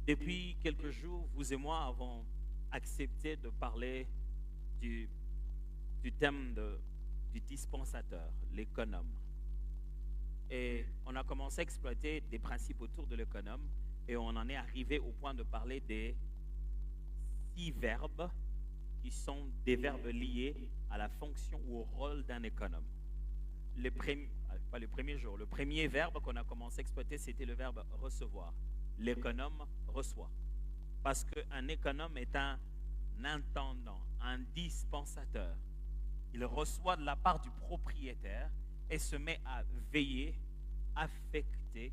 Depuis quelques jours, vous et moi avons accepté de parler du, du thème du dispensateur, l'économe. Et on a commencé à exploiter des principes autour de l'économe et on en est arrivé au point de parler des 6 verbes qui sont des verbes liés à la fonction ou au rôle d'un économe. Pas le premier jour, le premier verbe qu'on a commencé à exploiter, c'était le verbe recevoir. L'économe reçoit. Parce qu'un économe est un intendant, un dispensateur. Il reçoit de la part du propriétaire et se met à veiller, affecter,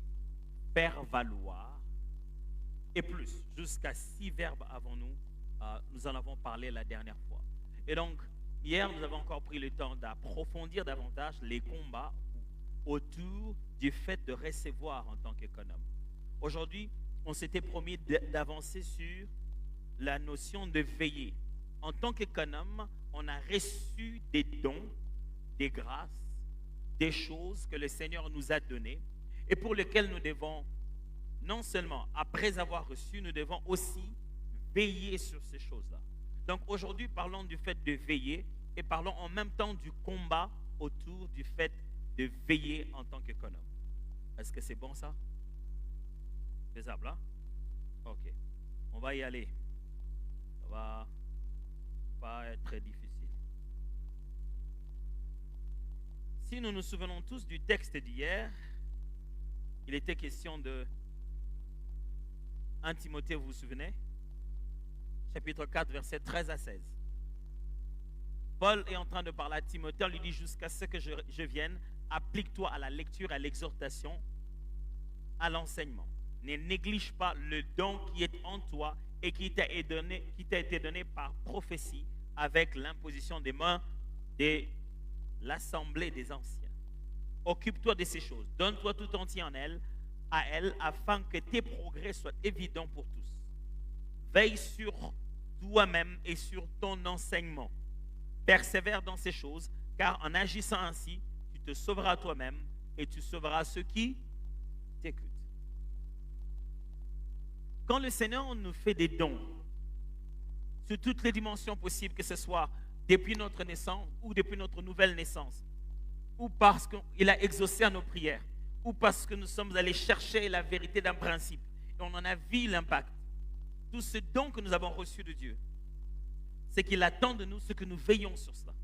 faire valoir, et plus, jusqu'à 6 verbes avant nous. Nous en avons parlé la dernière fois. Et donc, hier, nous avons encore pris le temps d'approfondir davantage les combats autour du fait de recevoir en tant qu'économe. Aujourd'hui, on s'était promis d'avancer sur la notion de veiller. En tant qu'économe, on a reçu des dons, des grâces, des choses que le Seigneur nous a données et pour lesquelles nous devons, non seulement après avoir reçu, nous devons aussi veiller sur ces choses-là. Donc aujourd'hui, parlons du fait de veiller et parlons en même temps du combat autour du fait de veiller en tant qu'économe. Est-ce que c'est bon ça? Faisable, hein? Ok. On va y aller. Ça va pas être très difficile. Si nous nous souvenons tous du texte d'hier, il était question de 1 Timothée, vous vous souvenez? Chapitre 4, versets 13 à 16. Paul est en train de parler à Timothée, on lui dit jusqu'à ce que je vienne, applique-toi à la lecture, à l'exhortation, à l'enseignement. Ne néglige pas le don qui est en toi et qui t'a été donné par prophétie avec l'imposition des mains de l'assemblée des anciens. Occupe-toi de ces choses, donne-toi tout entier à elle, afin que tes progrès soient évidents pour tous. Veille sur toi-même et sur ton enseignement. Persévère dans ces choses, car en agissant ainsi, tu te sauveras toi-même et tu sauveras ceux qui t'écoutent. Quand le Seigneur nous fait des dons, sur toutes les dimensions possibles, que ce soit depuis notre naissance ou depuis notre nouvelle naissance, ou parce qu'il a exaucé à nos prières, ou parce que nous sommes allés chercher la vérité d'un principe, et on en a vu l'impact. Tout ce don que nous avons reçu de Dieu, c'est qu'il attend de nous ce que nous veillons sur cela.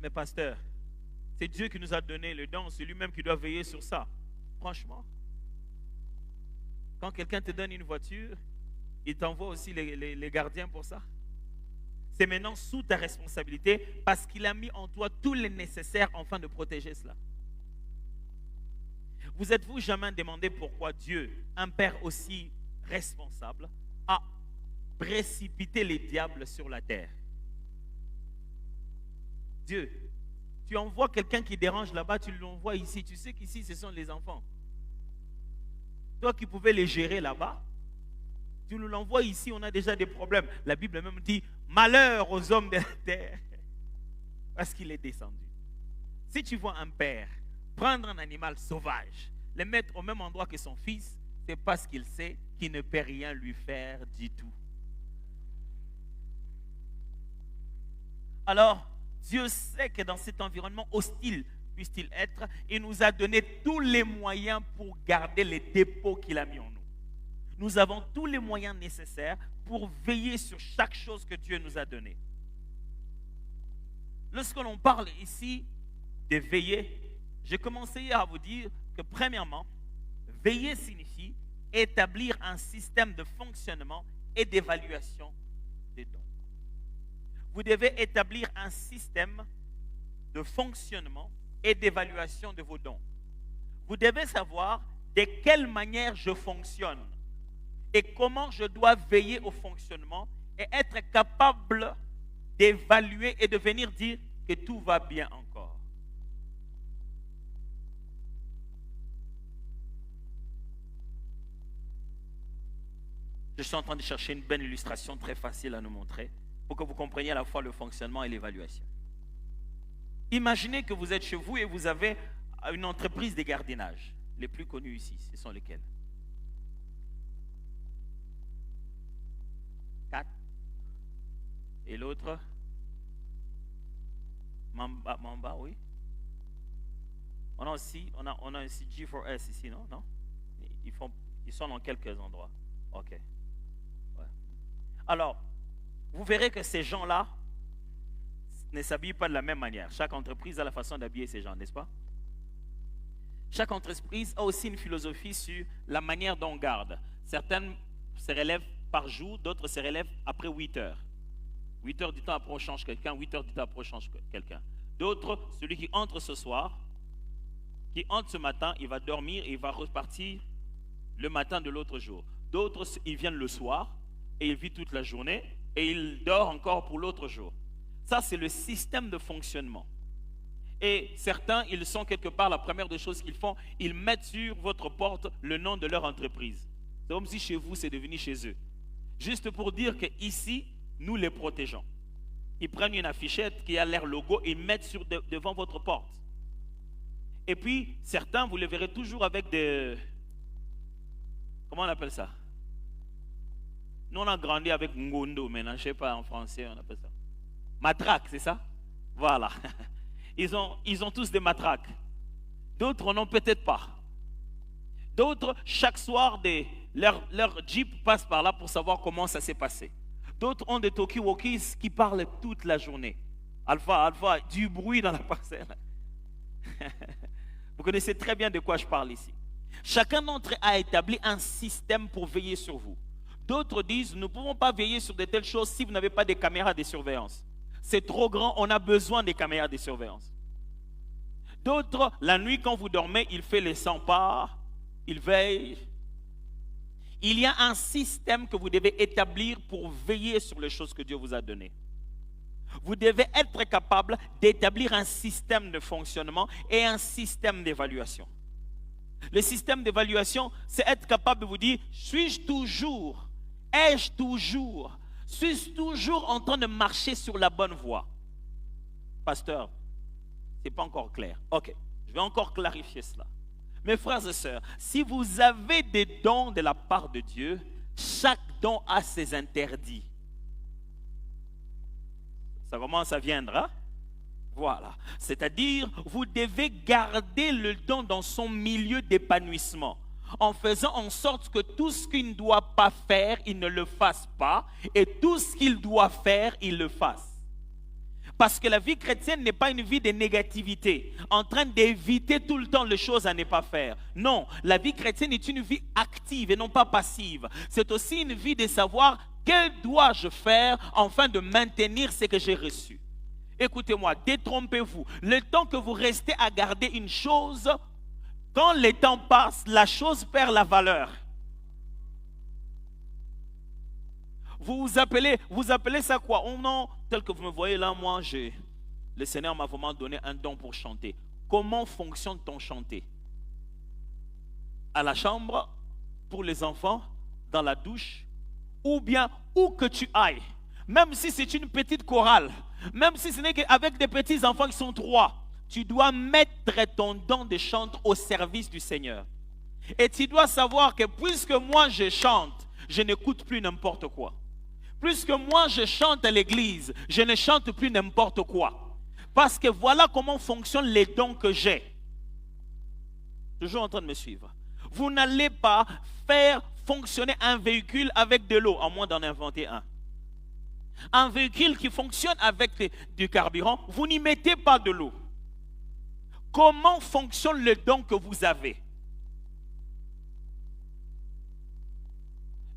Mais pasteur, c'est Dieu qui nous a donné le don, c'est lui-même qui doit veiller sur ça. Franchement, quand quelqu'un te donne une voiture, il t'envoie aussi les gardiens pour ça. C'est maintenant sous ta responsabilité parce qu'il a mis en toi tout le nécessaire afin de protéger cela. Vous êtes-vous jamais demandé pourquoi Dieu, un Père aussi responsable, a précipité les diables sur la terre? Dieu, tu envoies quelqu'un qui dérange là-bas, tu l'envoies ici. Tu sais qu'ici, ce sont les enfants. Toi qui pouvais les gérer là-bas, tu nous l'envoies ici, on a déjà des problèmes. La Bible même dit, malheur aux hommes de la terre, parce qu'il est descendu. Si tu vois un père prendre un animal sauvage, le mettre au même endroit que son fils, c'est parce qu'il sait qu'il ne peut rien lui faire du tout. Alors, Dieu sait que dans cet environnement hostile, puisse-t-il être, il nous a donné tous les moyens pour garder les dépôts qu'il a mis en nous. Nous avons tous les moyens nécessaires pour veiller sur chaque chose que Dieu nous a donnée. Lorsque l'on parle ici de veiller, j'ai commencé à vous dire que premièrement, veiller signifie établir un système de fonctionnement et d'évaluation des dons. Vous devez établir un système de fonctionnement et d'évaluation de vos dons. Vous devez savoir de quelle manière je fonctionne et comment je dois veiller au fonctionnement et être capable d'évaluer et de venir dire que tout va bien encore. Je suis en train de chercher une belle illustration très facile à nous montrer pour que vous compreniez à la fois le fonctionnement et l'évaluation. Imaginez que vous êtes chez vous et vous avez une entreprise de gardiennage. Les plus connus ici, ce sont lesquels? Et l'autre? Mamba, oui. On a aussi G4S ici, non? Non? Ils sont dans quelques endroits. Ok. Ouais. Alors, vous verrez que ces gens-là ne s'habillent pas de la même manière. Chaque entreprise a la façon d'habiller ces gens, n'est-ce pas? Chaque entreprise a aussi une philosophie sur la manière dont on garde. Certaines se relèvent par jour, d'autres se relèvent après 8 heures. 8 heures du temps après on change quelqu'un, 8 heures du temps après on change quelqu'un. D'autres, celui qui entre ce soir, qui entre ce matin, il va dormir et il va repartir le matin de l'autre jour. D'autres, ils viennent le soir et ils vivent toute la journée et ils dorment encore pour l'autre jour. Ça, c'est le système de fonctionnement. Et certains, ils sont quelque part, la première des choses qu'ils font, ils mettent sur votre porte le nom de leur entreprise. C'est comme si chez vous, c'est devenu chez eux. Juste pour dire qu'ici, nous les protégeons. Ils prennent une affichette qui a leur logo et ils mettent devant votre porte. Et puis, certains, vous les verrez toujours avec des... Comment on appelle ça? Nous, on a grandi avec Ngondo, maintenant, je ne sais pas en français, on appelle ça. Matraque, c'est ça? Voilà. Ils ont tous des matraques. D'autres n'en ont peut-être pas. D'autres, chaque soir, leur Jeep passe par là pour savoir comment ça s'est passé. D'autres ont des talkie-walkies qui parlent toute la journée. Alpha, du bruit dans la parcelle. Vous connaissez très bien de quoi je parle ici. Chacun d'entre eux a établi un système pour veiller sur vous. D'autres disent, nous ne pouvons pas veiller sur de telles choses si vous n'avez pas de caméras de surveillance. C'est trop grand, on a besoin des caméras de surveillance. D'autres, la nuit quand vous dormez, il fait les 100 pas, il veille. Il y a un système que vous devez établir pour veiller sur les choses que Dieu vous a données. Vous devez être capable d'établir un système de fonctionnement et un système d'évaluation. Le système d'évaluation, c'est être capable de vous dire, suis-je toujours en train de marcher sur la bonne voie? Pasteur, ce n'est pas encore clair. Ok, je vais encore clarifier cela. Mes frères et sœurs, si vous avez des dons de la part de Dieu, chaque don a ses interdits. Ça commence à viendre, hein? Voilà. C'est-à-dire, vous devez garder le don dans son milieu d'épanouissement, en faisant en sorte que tout ce qu'il ne doit pas faire, il ne le fasse pas, et tout ce qu'il doit faire, il le fasse. Parce que la vie chrétienne n'est pas une vie de négativité, en train d'éviter tout le temps les choses à ne pas faire. Non, la vie chrétienne est une vie active et non pas passive. C'est aussi une vie de savoir que dois-je faire afin de maintenir ce que j'ai reçu. Écoutez-moi, détrompez-vous. Le temps que vous restez à garder une chose, quand le temps passe, la chose perd la valeur. Vous appelez ça quoi? Oh non, tel que vous me voyez là, moi, le Seigneur m'a vraiment donné un don pour chanter. Comment fonctionne ton chanter? À la chambre, pour les enfants, dans la douche, ou bien où que tu ailles. Même si c'est une petite chorale, même si ce n'est qu'avec des petits enfants qui sont 3, tu dois mettre ton don de chante au service du Seigneur. Et tu dois savoir que puisque moi je chante, je n'écoute plus n'importe quoi. Puisque moi je chante à l'église, je ne chante plus n'importe quoi. Parce que voilà comment fonctionnent les dons que j'ai. Toujours en train de me suivre. Vous n'allez pas faire fonctionner un véhicule avec de l'eau, à moins d'en inventer un. Un véhicule qui fonctionne avec du carburant, vous n'y mettez pas de l'eau. Comment fonctionne le don que vous avez?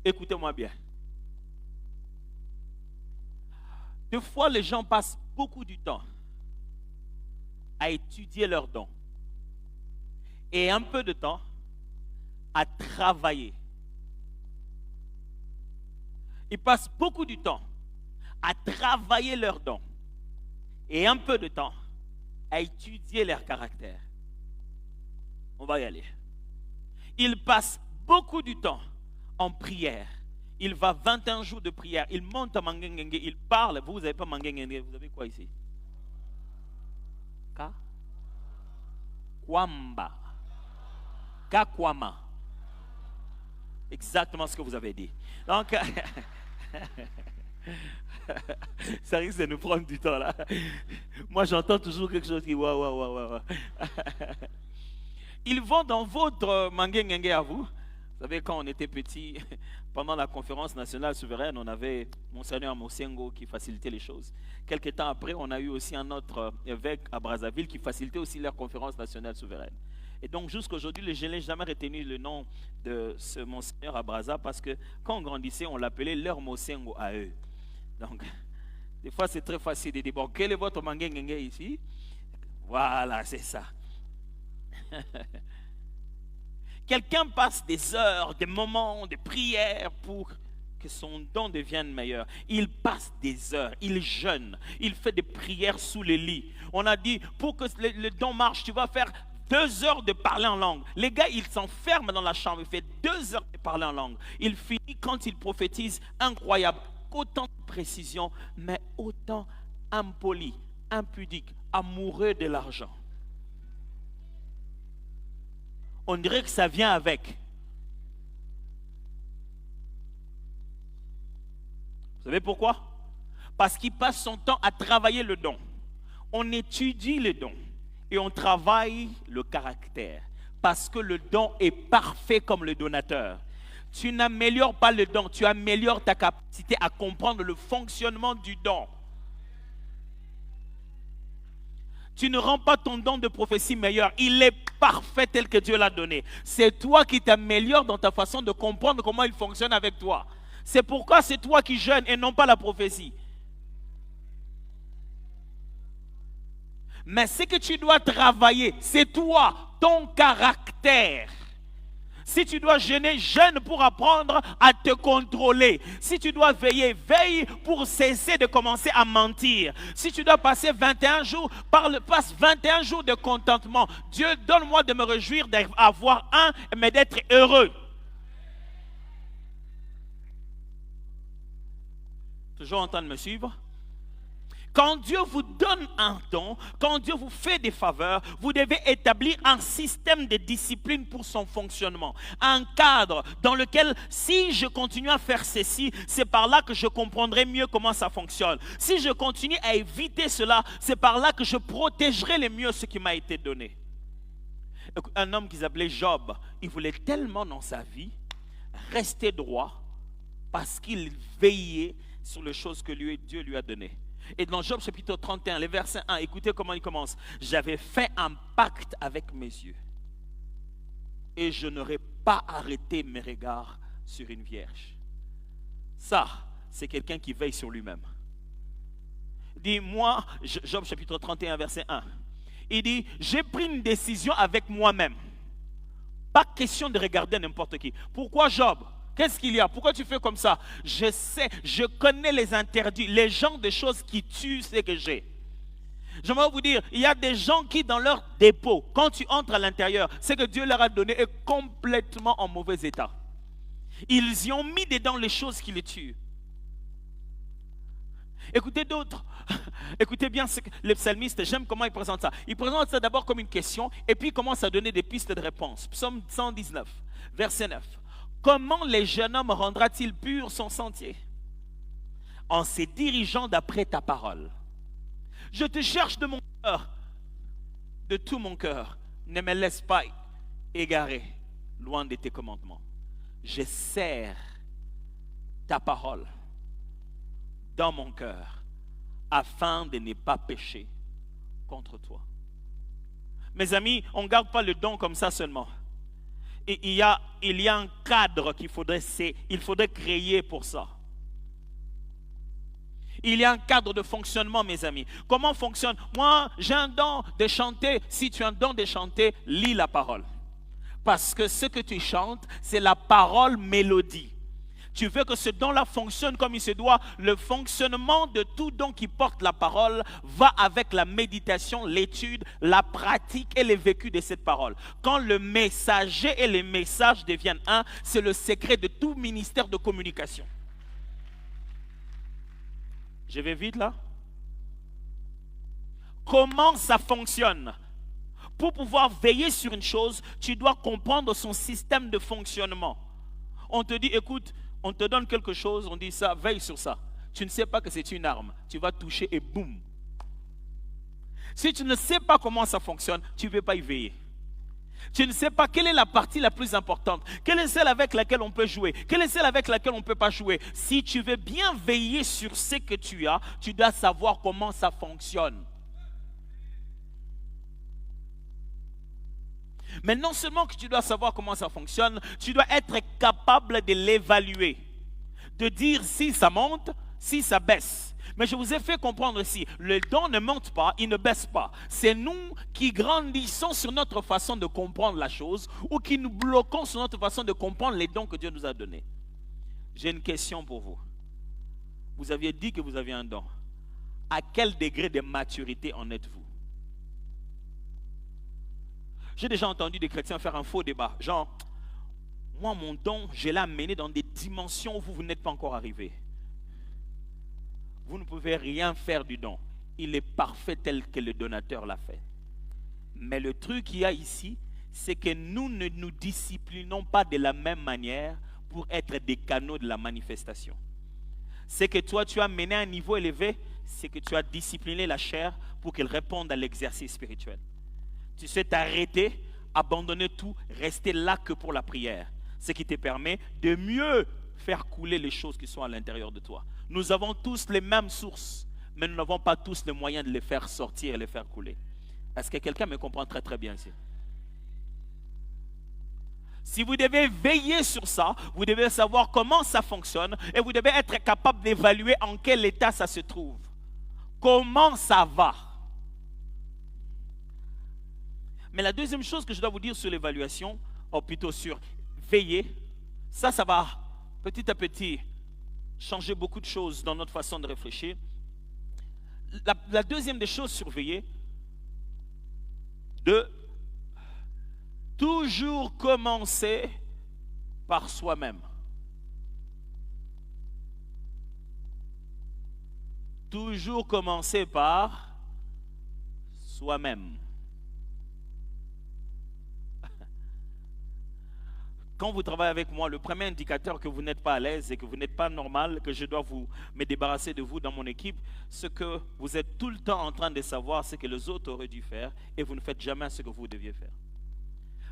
Écoutez-moi bien. Des fois, les gens passent beaucoup du temps à étudier leurs dons et un peu de temps à travailler. Ils passent beaucoup de temps à travailler leurs dons et un peu de temps à étudier leur caractère. On va y aller. Ils passent beaucoup de temps en prière. Il va 21 jours de prière. Il monte à Mangengenge. Il parle. Vous n'avez pas Mangengenge. Vous avez quoi ici? Ka? Kwamba. Kakwama. Exactement ce que vous avez dit. Donc, Ça risque de nous prendre du temps là. Moi, j'entends toujours quelque chose qui waouh, waouh, waouh, waouh. Ils vont dans votre mangué à vous. Vous savez, quand on était petit, pendant la conférence nationale souveraine, on avait Monseigneur Mosengo qui facilitait les choses. Quelques temps après, on a eu aussi un autre évêque à Brazzaville qui facilitait aussi leur conférence nationale souveraine. Et donc, jusqu'à aujourd'hui, je n'ai jamais retenu le nom de ce Monseigneur à Brazza parce que quand on grandissait, on l'appelait leur Mosengo à eux. Donc, des fois, c'est très facile de dire, bon, quel est votre mangué ici? Voilà, c'est ça. Quelqu'un passe des heures, des moments de prière pour que son don devienne meilleur. Il passe des heures, il jeûne, il fait des prières sous le lit. On a dit, pour que le don marche, tu vas faire 2 heures de parler en langue. Les gars, ils s'enferment dans la chambre, il fait 2 heures de parler en langue. Il finit quand il prophétise, incroyable. Autant de précision, mais autant impoli, impudique, amoureux de l'argent. On dirait que ça vient avec. Vous savez pourquoi? Parce qu'il passe son temps à travailler le don. On étudie le don et on travaille le caractère. Parce que le don est parfait comme le donateur. Tu n'améliores pas le don, tu améliores ta capacité à comprendre le fonctionnement du don. Tu ne rends pas ton don de prophétie meilleur. Il est parfait tel que Dieu l'a donné. C'est toi qui t'améliores dans ta façon de comprendre comment il fonctionne avec toi. C'est pourquoi c'est toi qui jeûnes et non pas la prophétie. Mais ce que tu dois travailler, c'est toi, ton caractère. Si tu dois jeûner, jeûne pour apprendre à te contrôler. Si tu dois veiller, veille pour cesser de commencer à mentir. Si tu dois passer 21 jours, passe 21 jours de contentement. Dieu, donne-moi de me réjouir d'avoir un, mais d'être heureux. Toujours en train de me suivre? Quand Dieu vous donne un don, quand Dieu vous fait des faveurs, vous devez établir un système de discipline pour son fonctionnement. Un cadre dans lequel, si je continue à faire ceci, c'est par là que je comprendrai mieux comment ça fonctionne. Si je continue à éviter cela, c'est par là que je protégerai le mieux ce qui m'a été donné. Un homme qui s'appelait Job, il voulait tellement dans sa vie rester droit parce qu'il veillait sur les choses que Dieu lui a données. Et dans Job chapitre 31, le verset 1, écoutez comment il commence. J'avais fait un pacte avec mes yeux et je n'aurais pas arrêté mes regards sur une vierge. Ça, c'est quelqu'un qui veille sur lui-même. Dis-moi, Job chapitre 31, verset 1. Il dit, j'ai pris une décision avec moi-même. Pas question de regarder n'importe qui. Pourquoi Job? Qu'est-ce qu'il y a? Pourquoi tu fais comme ça? Je sais, je connais les interdits, les genres de choses qui tuent ce que j'ai. J'aimerais vous dire, il y a des gens qui dans leur dépôt, quand tu entres à l'intérieur, ce que Dieu leur a donné est complètement en mauvais état. Ils y ont mis dedans les choses qui les tuent. Écoutez d'autres. Écoutez bien le psalmiste, j'aime comment il présente ça. Il présente ça d'abord comme une question et puis il commence à donner des pistes de réponse. Psaume 119, verset 9. Comment le jeune homme rendra-t-il pur son sentier? En se dirigeant d'après ta parole. Je te cherche de mon cœur, de tout mon cœur. Ne me laisse pas égarer loin de tes commandements. Je serre ta parole dans mon cœur afin de ne pas pécher contre toi. Mes amis, on ne garde pas le don comme ça seulement. Et il y a un cadre qu'il faudrait créer pour ça. Il y a un cadre de fonctionnement, mes amis. Comment fonctionne? Moi, j'ai un don de chanter. Si tu as un don de chanter, lis la parole. Parce que ce que tu chantes, c'est la parole mélodie. Tu veux que ce don-là fonctionne comme il se doit. Le fonctionnement de tout don qui porte la parole va avec la méditation, l'étude, la pratique et le vécu de cette parole. Quand le messager et les messages deviennent un, c'est le secret de tout ministère de communication. Je vais vite là. Comment ça fonctionne? Pour pouvoir veiller sur une chose, tu dois comprendre son système de fonctionnement. On te dit, écoute, on te donne quelque chose, on dit ça, veille sur ça. tu ne sais pas que c'est une arme. Tu vas toucher et boum. Si tu ne sais pas comment ça fonctionne, tu ne veux pas y veiller. Tu ne sais pas quelle est la partie la plus importante, quelle est celle avec laquelle on peut jouer, quelle est celle avec laquelle on ne peut pas jouer. Si tu veux bien veiller sur ce que tu as, tu dois savoir comment ça fonctionne. Mais non seulement que tu dois savoir comment ça fonctionne, tu dois être capable de l'évaluer, de dire si ça monte, si ça baisse. Mais je vous ai fait comprendre ici, le don ne monte pas, il ne baisse pas. C'est nous qui grandissons sur notre façon de comprendre la chose ou qui nous bloquons sur notre façon de comprendre les dons que Dieu nous a donnés. J'ai une question pour vous. Vous aviez dit que vous aviez un don. À quel degré de maturité en êtes-vous? J'ai déjà entendu des chrétiens faire un faux débat. Genre, moi mon don, je l'ai amené dans des dimensions où vous n'êtes pas encore arrivé. Vous ne pouvez rien faire du don. Il est parfait tel que le donateur l'a fait. Mais le truc qu'il y a ici, c'est que nous ne nous disciplinons pas de la même manière pour être des canaux de la manifestation. C'est que toi, tu as mené à un niveau élevé, c'est que tu as discipliné la chair pour qu'elle réponde à l'exercice spirituel. Tu sais t'arrêter, abandonner tout, rester là que pour la prière. Ce qui te permet de mieux faire couler les choses qui sont à l'intérieur de toi. Nous avons tous les mêmes sources, mais nous n'avons pas tous les moyens de les faire sortir et les faire couler. Est-ce que quelqu'un me comprend très très bien ici? Si vous devez veiller sur ça, vous devez savoir comment ça fonctionne et vous devez être capable d'évaluer en quel état ça se trouve. Comment ça va? Mais la deuxième chose que je dois vous dire sur l'évaluation, ou plutôt sur veiller, ça va petit à petit changer beaucoup de choses dans notre façon de réfléchir. La deuxième des choses surveillées, de toujours commencer par soi-même. Toujours commencer par soi-même. Quand vous travaillez avec moi, le premier indicateur que vous n'êtes pas à l'aise et que vous n'êtes pas normal, que je dois me débarrasser de vous dans mon équipe, ce que vous êtes tout le temps en train de savoir, ce que les autres auraient dû faire et vous ne faites jamais ce que vous deviez faire.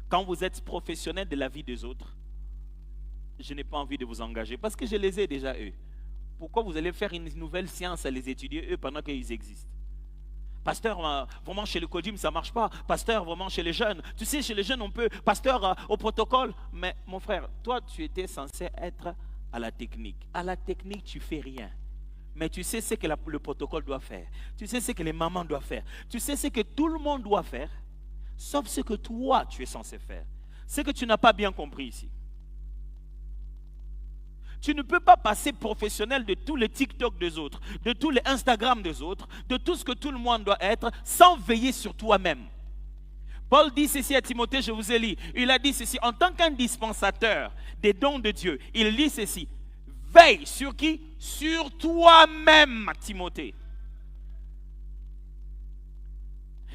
Quand vous êtes professionnel de la vie des autres, je n'ai pas envie de vous engager parce que je les ai déjà eux. Pourquoi vous allez faire une nouvelle science à les étudier eux pendant qu'ils existent? Pasteur, vraiment chez le Codim, ça ne marche pas. Pasteur, vraiment chez les jeunes. Tu sais, chez les jeunes, on peut. Pasteur, au protocole. Mais mon frère, toi, tu étais censé être à la technique. À la technique, tu ne fais rien. Mais tu sais ce que le protocole doit faire. Tu sais ce que les mamans doivent faire. Tu sais ce que tout le monde doit faire. Sauf ce que toi, tu es censé faire. Ce que tu n'as pas bien compris ici. Tu ne peux pas passer professionnel de tous les TikTok des autres, de tous les Instagram des autres, de tout ce que tout le monde doit être, sans veiller sur toi-même. Paul dit ceci à Timothée, je vous ai lu. Il a dit ceci, en tant qu'un dispensateur des dons de Dieu, il dit ceci, veille sur qui? Sur toi-même, Timothée.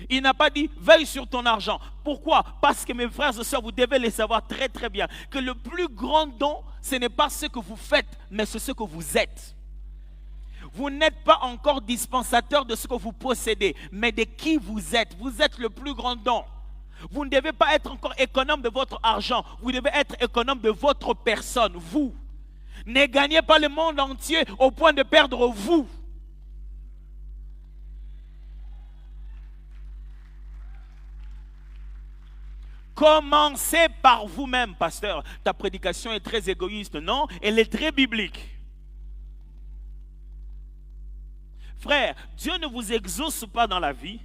Il n'a pas dit veille sur ton argent. Pourquoi? Parce que mes frères et sœurs, vous devez les savoir très très bien que le plus grand don, ce n'est pas ce que vous faites, mais c'est ce que vous êtes. Vous n'êtes pas encore dispensateur de ce que vous possédez, mais de qui vous êtes. Vous êtes le plus grand don. Vous ne devez pas être encore économe de votre argent. Vous devez être économe de votre personne, vous. Ne gagnez pas le monde entier au point de perdre vous. Commencez par vous-même, pasteur. Ta prédication est très égoïste. Non, elle est très biblique. Frère, Dieu ne vous exauce pas dans la vie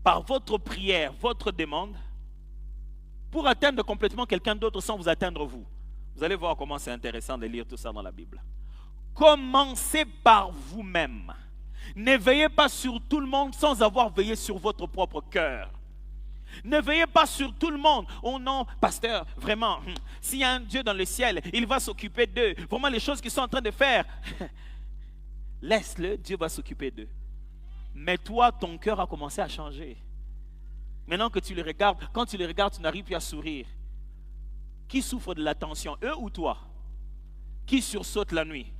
par votre prière, votre demande, pour atteindre complètement quelqu'un d'autre sans vous atteindre vous. Vous allez voir comment c'est intéressant de lire tout ça dans la Bible. Commencez par vous-même. Ne veillez pas sur tout le monde sans avoir veillé sur votre propre cœur. Ne veillez pas sur tout le monde. Oh non, pasteur, vraiment, s'il y a un Dieu dans le ciel, il va s'occuper d'eux. Vraiment, les choses qu'ils sont en train de faire, laisse-le, Dieu va s'occuper d'eux. Mais toi, ton cœur a commencé à changer. Maintenant que tu les regardes, quand tu les regardes, tu n'arrives plus à sourire. Qui souffre de la tension, eux ou toi? Qui sursaute la nuit?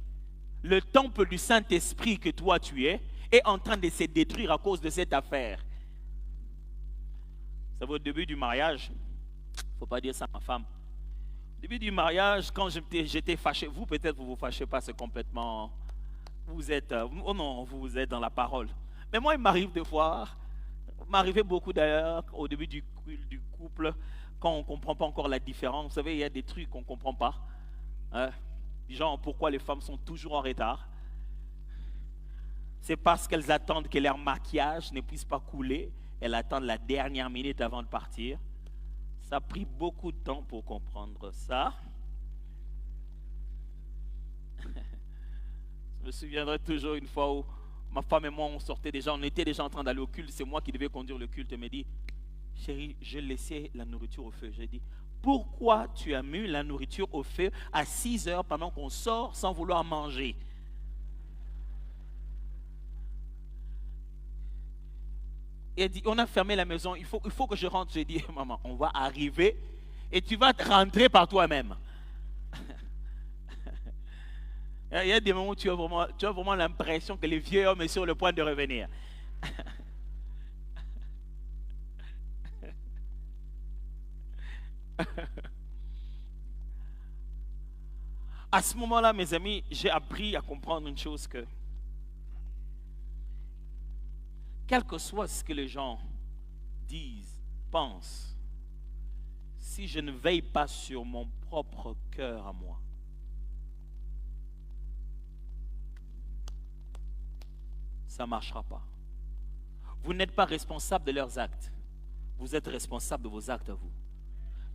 le temple du Saint-Esprit que toi tu es en train de se détruire à cause de cette affaire. Ça va au début du mariage. Il ne faut pas dire ça à ma femme. Au début du mariage, quand j'étais fâché, vous peut-être vous vous fâchez pas, c'est complètement... Vous êtes... oh non, vous êtes dans la parole. Mais moi, il m'arrive de voir, il m'arrivait beaucoup d'ailleurs, au début du couple, quand on ne comprend pas encore la différence. Vous savez, il y a des trucs qu'on ne comprend pas. Hein? Genre, pourquoi les femmes sont toujours en retard? C'est parce qu'elles attendent que leur maquillage ne puisse pas couler. Elles attendent la dernière minute avant de partir. Ça a pris beaucoup de temps pour comprendre ça. Je me souviendrai toujours une fois où ma femme et moi, on sortait déjà, on était déjà en train d'aller au culte. C'est moi qui devais conduire le culte. Elle me dit, chérie, je laissais la nourriture au feu. J'ai dit, pourquoi tu as mis la nourriture au feu à 6 heures pendant qu'on sort sans vouloir manger? Et elle dit, on a fermé la maison, il faut que je rentre. J'ai dit, maman, on va arriver et tu vas rentrer par toi-même. Il y a des moments où tu as vraiment l'impression que le vieux homme est sur le point de revenir. À ce moment-là, mes amis, j'ai appris à comprendre une chose que quel que soit ce que les gens disent, pensent, si je ne veille pas sur mon propre cœur à moi, ça ne marchera pas. Vous n'êtes pas responsable de leurs actes. Vous êtes responsable de vos actes à vous.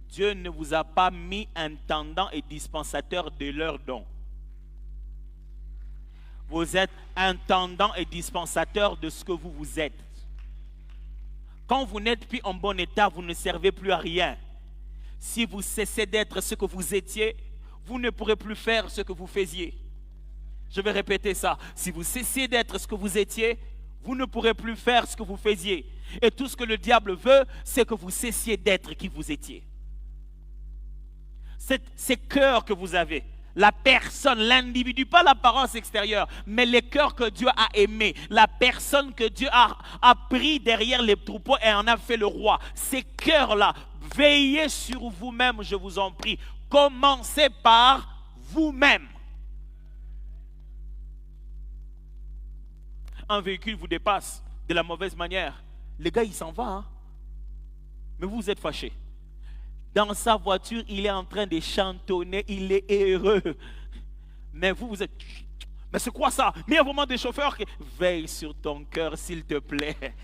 Dieu ne vous a pas mis intendant et dispensateur de leurs dons. Vous êtes intendant et dispensateur de ce que vous êtes. Quand vous n'êtes plus en bon état, vous ne servez plus à rien. Si vous cessez d'être ce que vous étiez, vous ne pourrez plus faire ce que vous faisiez. Je vais répéter ça. Si vous cessez d'être ce que vous étiez, vous ne pourrez plus faire ce que vous faisiez. Et tout ce que le diable veut, c'est que vous cessiez d'être qui vous étiez. Ces cœurs que vous avez, la personne, l'individu, pas l'apparence extérieure, mais les cœurs que Dieu a aimés, la personne que Dieu a pris derrière les troupeaux et en a fait le roi. Ces cœurs-là, veillez sur vous-même, je vous en prie. Commencez par vous-même. Un véhicule vous dépasse de la mauvaise manière. Le gars, il s'en va. Hein? Mais vous êtes fâché. Dans sa voiture, il est en train de chantonner, il est heureux. Mais vous êtes... Mais c'est quoi ça? Mais il y a vraiment des chauffeurs qui... Veille sur ton cœur, s'il te plaît.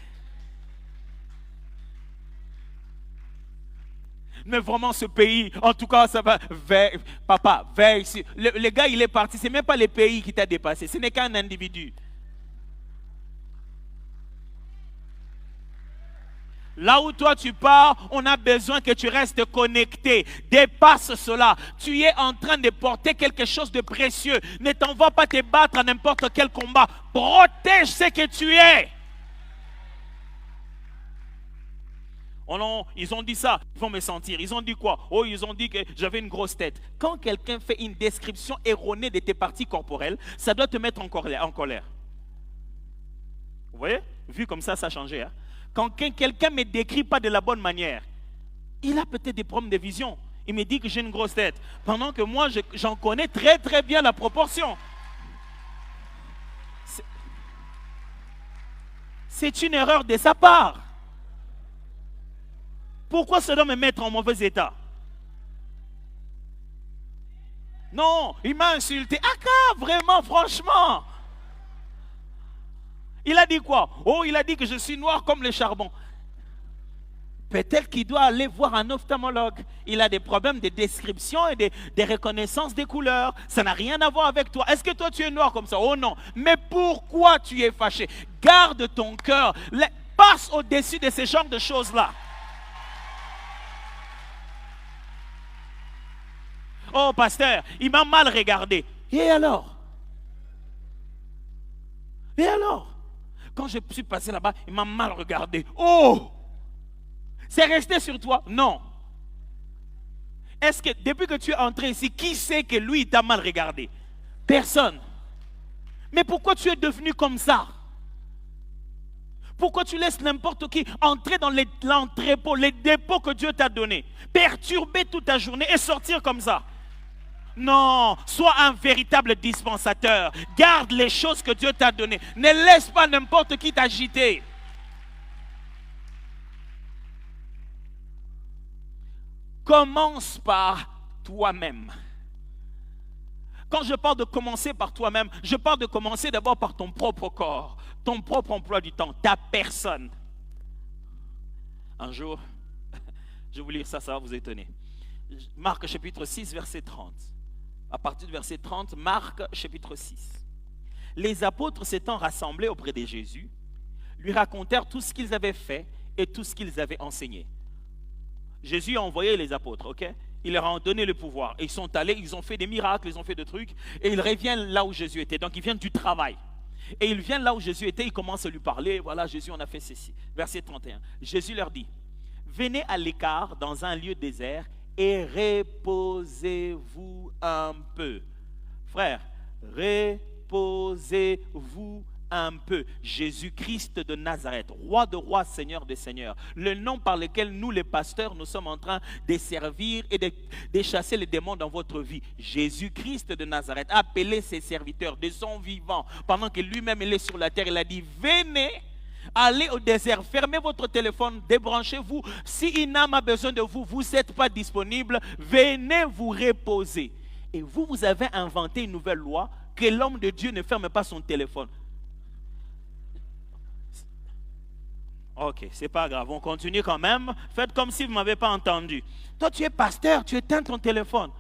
Mais vraiment, ce pays, en tout cas, ça va... Veille, papa, veille sur... Le gars, il est parti. Ce n'est même pas le pays qui t'a dépassé. Ce n'est qu'un individu. Là où toi tu pars, on a besoin que tu restes connecté. Dépasse cela. Tu es en train de porter quelque chose de précieux. Ne t'en vas pas te battre à n'importe quel combat. Protège ce que tu es. Oh non, ils ont dit ça, ils vont me sentir. Ils ont dit quoi? Oh, ils ont dit que j'avais une grosse tête. Quand quelqu'un fait une description erronée de tes parties corporelles, ça doit te mettre en colère. Vous voyez? Vu comme ça a changé. Hein? Quand quelqu'un ne me décrit pas de la bonne manière, il a peut-être des problèmes de vision. Il me dit que j'ai une grosse tête. Pendant que moi, j'en connais très très bien la proportion. C'est une erreur de sa part. Pourquoi ça doit me mettre en mauvais état? Non, il m'a insulté. Ah, vraiment, franchement. Il a dit quoi? Oh, il a dit que je suis noir comme le charbon. Peut-être qu'il doit aller voir un ophtalmologue. Il a des problèmes de description et de reconnaissance des couleurs. Ça n'a rien à voir avec toi. Est-ce que toi tu es noir comme ça? Oh non. Mais pourquoi tu es fâché? Garde ton cœur. Passe au-dessus de ce genre de choses-là. Oh, pasteur, il m'a mal regardé. Et alors? Et alors? Quand je suis passé là-bas, il m'a mal regardé. Oh! C'est resté sur toi? Non. Est-ce que depuis que tu es entré ici, qui sait que lui, il t'a mal regardé? Personne. Mais pourquoi tu es devenu comme ça? Pourquoi tu laisses n'importe qui entrer dans l'entrepôt, les dépôts que Dieu t'a donnés, perturber toute ta journée et sortir comme ça? Non, sois un véritable dispensateur. Garde les choses que Dieu t'a données. Ne laisse pas n'importe qui t'agiter. Commence par toi-même. Quand je parle de commencer par toi-même, je parle de commencer d'abord par ton propre corps, ton propre emploi du temps, ta personne. Un jour, je vais vous lire ça, ça va vous étonner. Marc chapitre 6, verset 30. À partir du verset 30, Marc chapitre 6. Les apôtres s'étant rassemblés auprès de Jésus, lui racontèrent tout ce qu'ils avaient fait et tout ce qu'ils avaient enseigné. Jésus a envoyé les apôtres, ok? Il leur a donné le pouvoir. Et ils sont allés, ils ont fait des miracles, ils ont fait des trucs. Et ils reviennent là où Jésus était. Donc ils viennent du travail. Et ils viennent là où Jésus était, ils commencent à lui parler. Voilà, Jésus, on a fait ceci. Verset 31. Jésus leur dit, venez à l'écart dans un lieu désert et reposez-vous un peu. Frère, reposez-vous un peu. Jésus-Christ de Nazareth, roi de rois, seigneur de seigneurs, le nom par lequel nous les pasteurs nous sommes en train de servir et de chasser les démons dans votre vie. Jésus-Christ de Nazareth appelez ses serviteurs de son vivant pendant que lui-même il est sur la terre. Il a dit, venez, allez au désert, fermez votre téléphone, débranchez-vous. Si une âme a besoin de vous, vous n'êtes pas disponible, venez vous reposer. Et vous avez inventé une nouvelle loi que l'homme de Dieu ne ferme pas son téléphone. Ok, c'est pas grave, on continue quand même. Faites comme si vous ne m'avez pas entendu. Toi, tu es pasteur, tu éteins ton téléphone.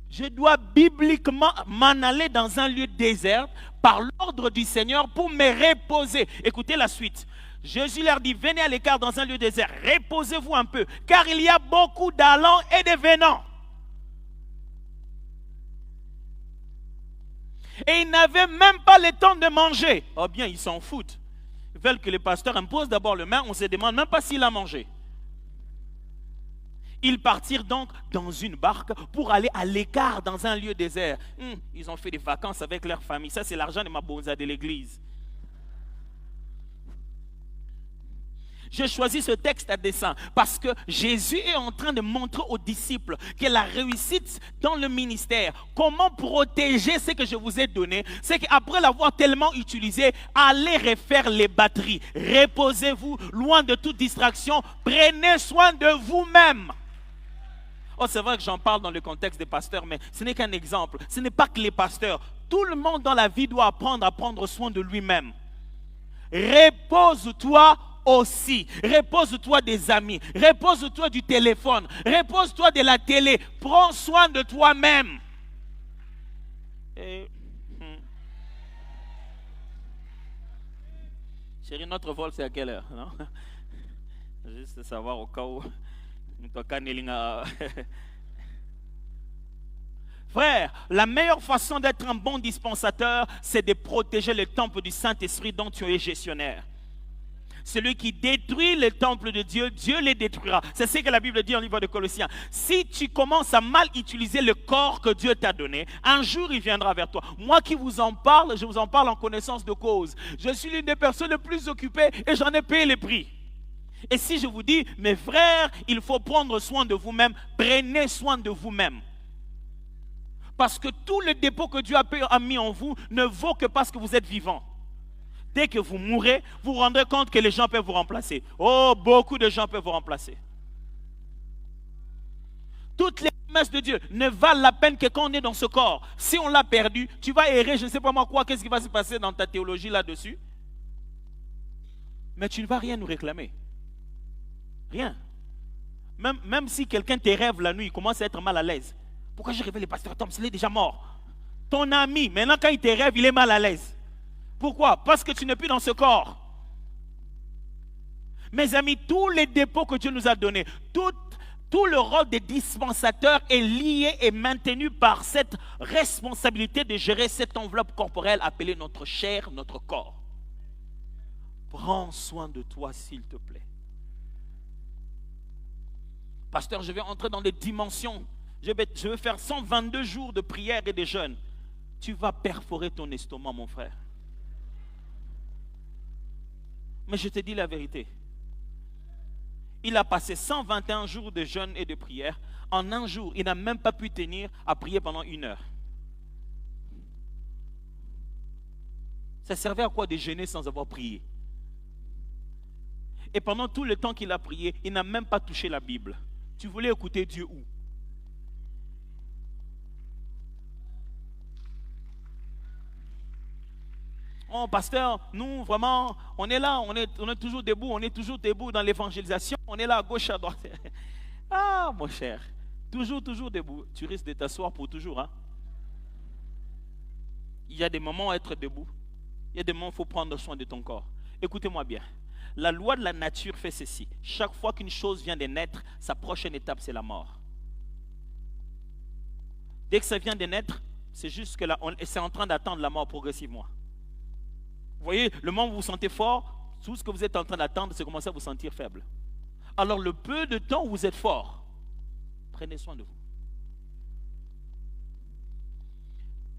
Je dois bibliquement m'en aller dans un lieu désert par l'ordre du Seigneur pour me reposer. Écoutez la suite. Jésus leur dit, venez à l'écart dans un lieu désert, reposez-vous un peu, car il y a beaucoup d'allants et de venants. Et ils n'avaient même pas le temps de manger. Oh bien, ils s'en foutent. Ils veulent que le pasteur impose d'abord le main, on ne se demande même pas s'il a mangé. Ils partirent donc dans une barque pour aller à l'écart dans un lieu désert. Ils ont fait des vacances avec leur famille. Ça, c'est l'argent de ma bonza de l'église. J'ai choisi ce texte à dessein parce que Jésus est en train de montrer aux disciples que la réussite dans le ministère, comment protéger ce que je vous ai donné, c'est qu'après l'avoir tellement utilisé, allez refaire les batteries. Reposez-vous, loin de toute distraction, prenez soin de vous-même. Oh, c'est vrai que j'en parle dans le contexte des pasteurs, mais ce n'est qu'un exemple. Ce n'est pas que les pasteurs. Tout le monde dans la vie doit apprendre à prendre soin de lui-même. Repose-toi aussi. Repose-toi des amis. Repose-toi du téléphone. Repose-toi de la télé. Prends soin de toi-même. Chérie, notre vol, c'est à quelle heure, non? Juste savoir au cas où. Frère, la meilleure façon d'être un bon dispensateur, c'est de protéger le temple du Saint-Esprit dont tu es gestionnaire. Celui qui détruit le temple de Dieu, Dieu les détruira. C'est ce que la Bible dit en livre de Colossiens. Si tu commences à mal utiliser le corps que Dieu t'a donné, un jour il viendra vers toi. Moi qui vous en parle, je vous en parle en connaissance de cause. Je suis l'une des personnes les plus occupées et j'en ai payé le prix. Et si je vous dis, mes frères, il faut prendre soin de vous-même, prenez soin de vous-même. Parce que tout le dépôt que Dieu a mis en vous ne vaut que parce que vous êtes vivant. Dès que vous mourrez, vous vous rendrez compte que les gens peuvent vous remplacer. Oh, beaucoup de gens peuvent vous remplacer. Toutes les promesses de Dieu ne valent la peine que quand on est dans ce corps. Si on l'a perdu, tu vas errer, je ne sais pas moi quoi, qu'est-ce qui va se passer dans ta théologie là-dessus. Mais tu ne vas rien nous réclamer. Rien. Même si quelqu'un te rêve la nuit, il commence à être mal à l'aise. Pourquoi je révèle le pasteur Tom, il est déjà mort. Ton ami, maintenant quand il te rêve, il est mal à l'aise. Pourquoi? Parce que tu n'es plus dans ce corps. Mes amis, tous les dépôts que Dieu nous a donnés, tout le rôle des dispensateurs est lié et maintenu par cette responsabilité de gérer cette enveloppe corporelle appelée notre chair, notre corps. Prends soin de toi, s'il te plaît. Pasteur, je vais entrer dans des dimensions. Je vais faire 122 jours de prière et de jeûne. tu vas perforer ton estomac, mon frère. Mais je te dis la vérité. Il a passé 121 jours de jeûne et de prière. En un jour, il n'a même pas pu tenir à prier pendant 1 heure. Ça servait à quoi de jeûner sans avoir prié? Et pendant tout le temps qu'il a prié, il n'a même pas touché la Bible. Tu voulais écouter Dieu où? Oh, pasteur, nous, vraiment, on est là, on est toujours debout dans l'évangélisation, on est là à gauche, à droite. Ah, mon cher, toujours debout. Tu risques de t'asseoir pour toujours. Hein? Il y a des moments où être debout, il y a des moments où il faut prendre soin de ton corps. Écoutez-moi bien, la loi de la nature fait ceci. Chaque fois qu'une chose vient de naître, sa prochaine étape, c'est la mort. Dès que ça vient de naître, c'est juste que là, c'est en train d'attendre la mort progressivement. Vous voyez, le moment où vous vous sentez fort, tout ce que vous êtes en train d'attendre, c'est commencer à vous sentir faible. Alors le peu de temps où vous êtes fort, prenez soin de vous.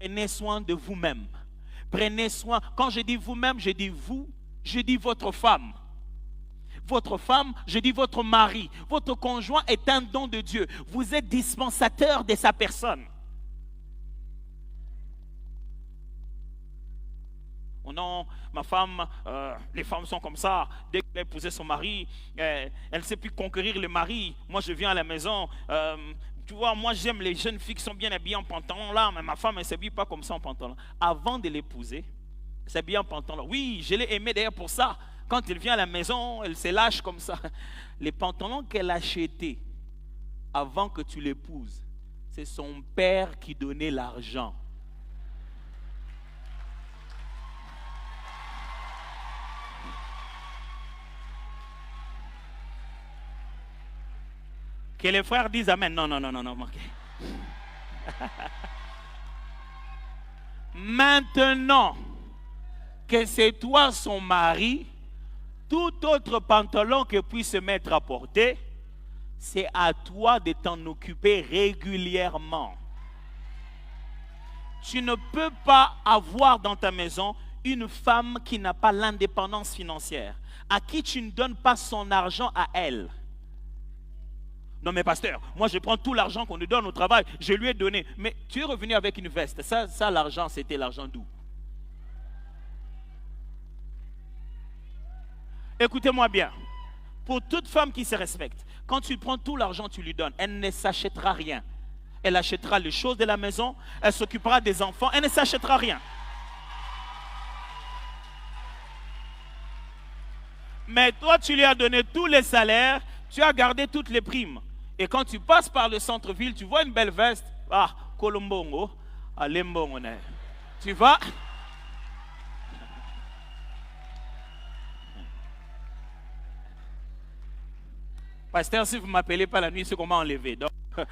Prenez soin de vous-même. Prenez soin, quand je dis vous-même, je dis vous, je dis votre femme. Votre femme, je dis votre mari. Votre conjoint est un don de Dieu. Vous êtes dispensateur de sa personne. Oh non, ma femme, les femmes sont comme ça. Dès qu'elle a épousé son mari, elle ne sait plus conquérir le mari. Moi, je viens à la maison. Tu vois, moi, j'aime les jeunes filles qui sont bien habillées en pantalon là, mais ma femme, elle ne s'habille pas comme ça en pantalon. Avant de l'épouser, elle s'habille en pantalon. Oui, je l'ai aimée d'ailleurs pour ça. Quand elle vient à la maison, elle se lâche comme ça. Les pantalons qu'elle a achetés avant que tu l'épouses, c'est son père qui donnait l'argent. Que les frères disent amen. Non. Okay. Maintenant que c'est toi son mari, tout autre pantalon que puisse se mettre à porter, c'est à toi de t'en occuper régulièrement. Tu ne peux pas avoir dans ta maison une femme qui n'a pas l'indépendance financière, à qui tu ne donnes pas son argent à elle. Non mais pasteur, moi je prends tout l'argent qu'on nous donne au travail, je lui ai donné. Mais tu es revenu avec une veste. Ça l'argent, c'était l'argent d'où? Écoutez-moi bien. Pour toute femme qui se respecte, quand tu prends tout l'argent que tu lui donnes, elle ne s'achètera rien. Elle achètera les choses de la maison, elle s'occupera des enfants, elle ne s'achètera rien. Mais toi, tu lui as donné tous les salaires, tu as gardé toutes les primes. Et quand tu passes par le centre-ville, tu vois une belle veste. Ah, Colombongo, à Lembongo. Tu vas. Pasteur, si vous ne m'appelez pas la nuit, c'est comment enlever. Donc, il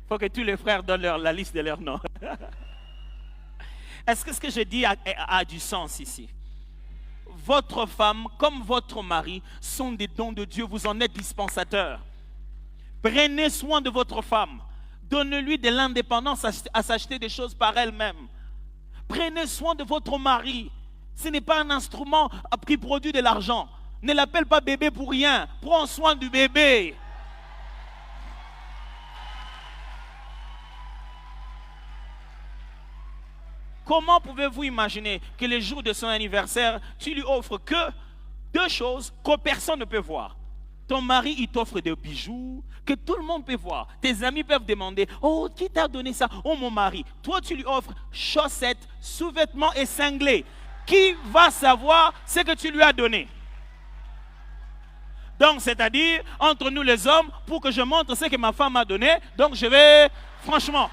faut que tous les frères donnent la liste de leurs noms. Est-ce que ce que je dis a du sens ici? Votre femme, comme votre mari, sont des dons de Dieu. Vous en êtes dispensateur. Prenez soin de votre femme. Donnez-lui de l'indépendance à s'acheter des choses par elle-même. Prenez soin de votre mari. Ce n'est pas un instrument qui produit de l'argent. Ne l'appelle pas bébé pour rien. Prends soin du bébé. Comment pouvez-vous imaginer que le jour de son anniversaire, tu lui offres que 2 choses que personne ne peut voir? Ton mari, il t'offre des bijoux que tout le monde peut voir. Tes amis peuvent demander, oh, qui t'a donné ça? Oh, mon mari. Toi, tu lui offres chaussettes, sous-vêtements et cinglés. Qui va savoir ce que tu lui as donné? Donc, c'est-à-dire, entre nous les hommes, pour que je montre ce que ma femme m'a donné, donc je vais, franchement,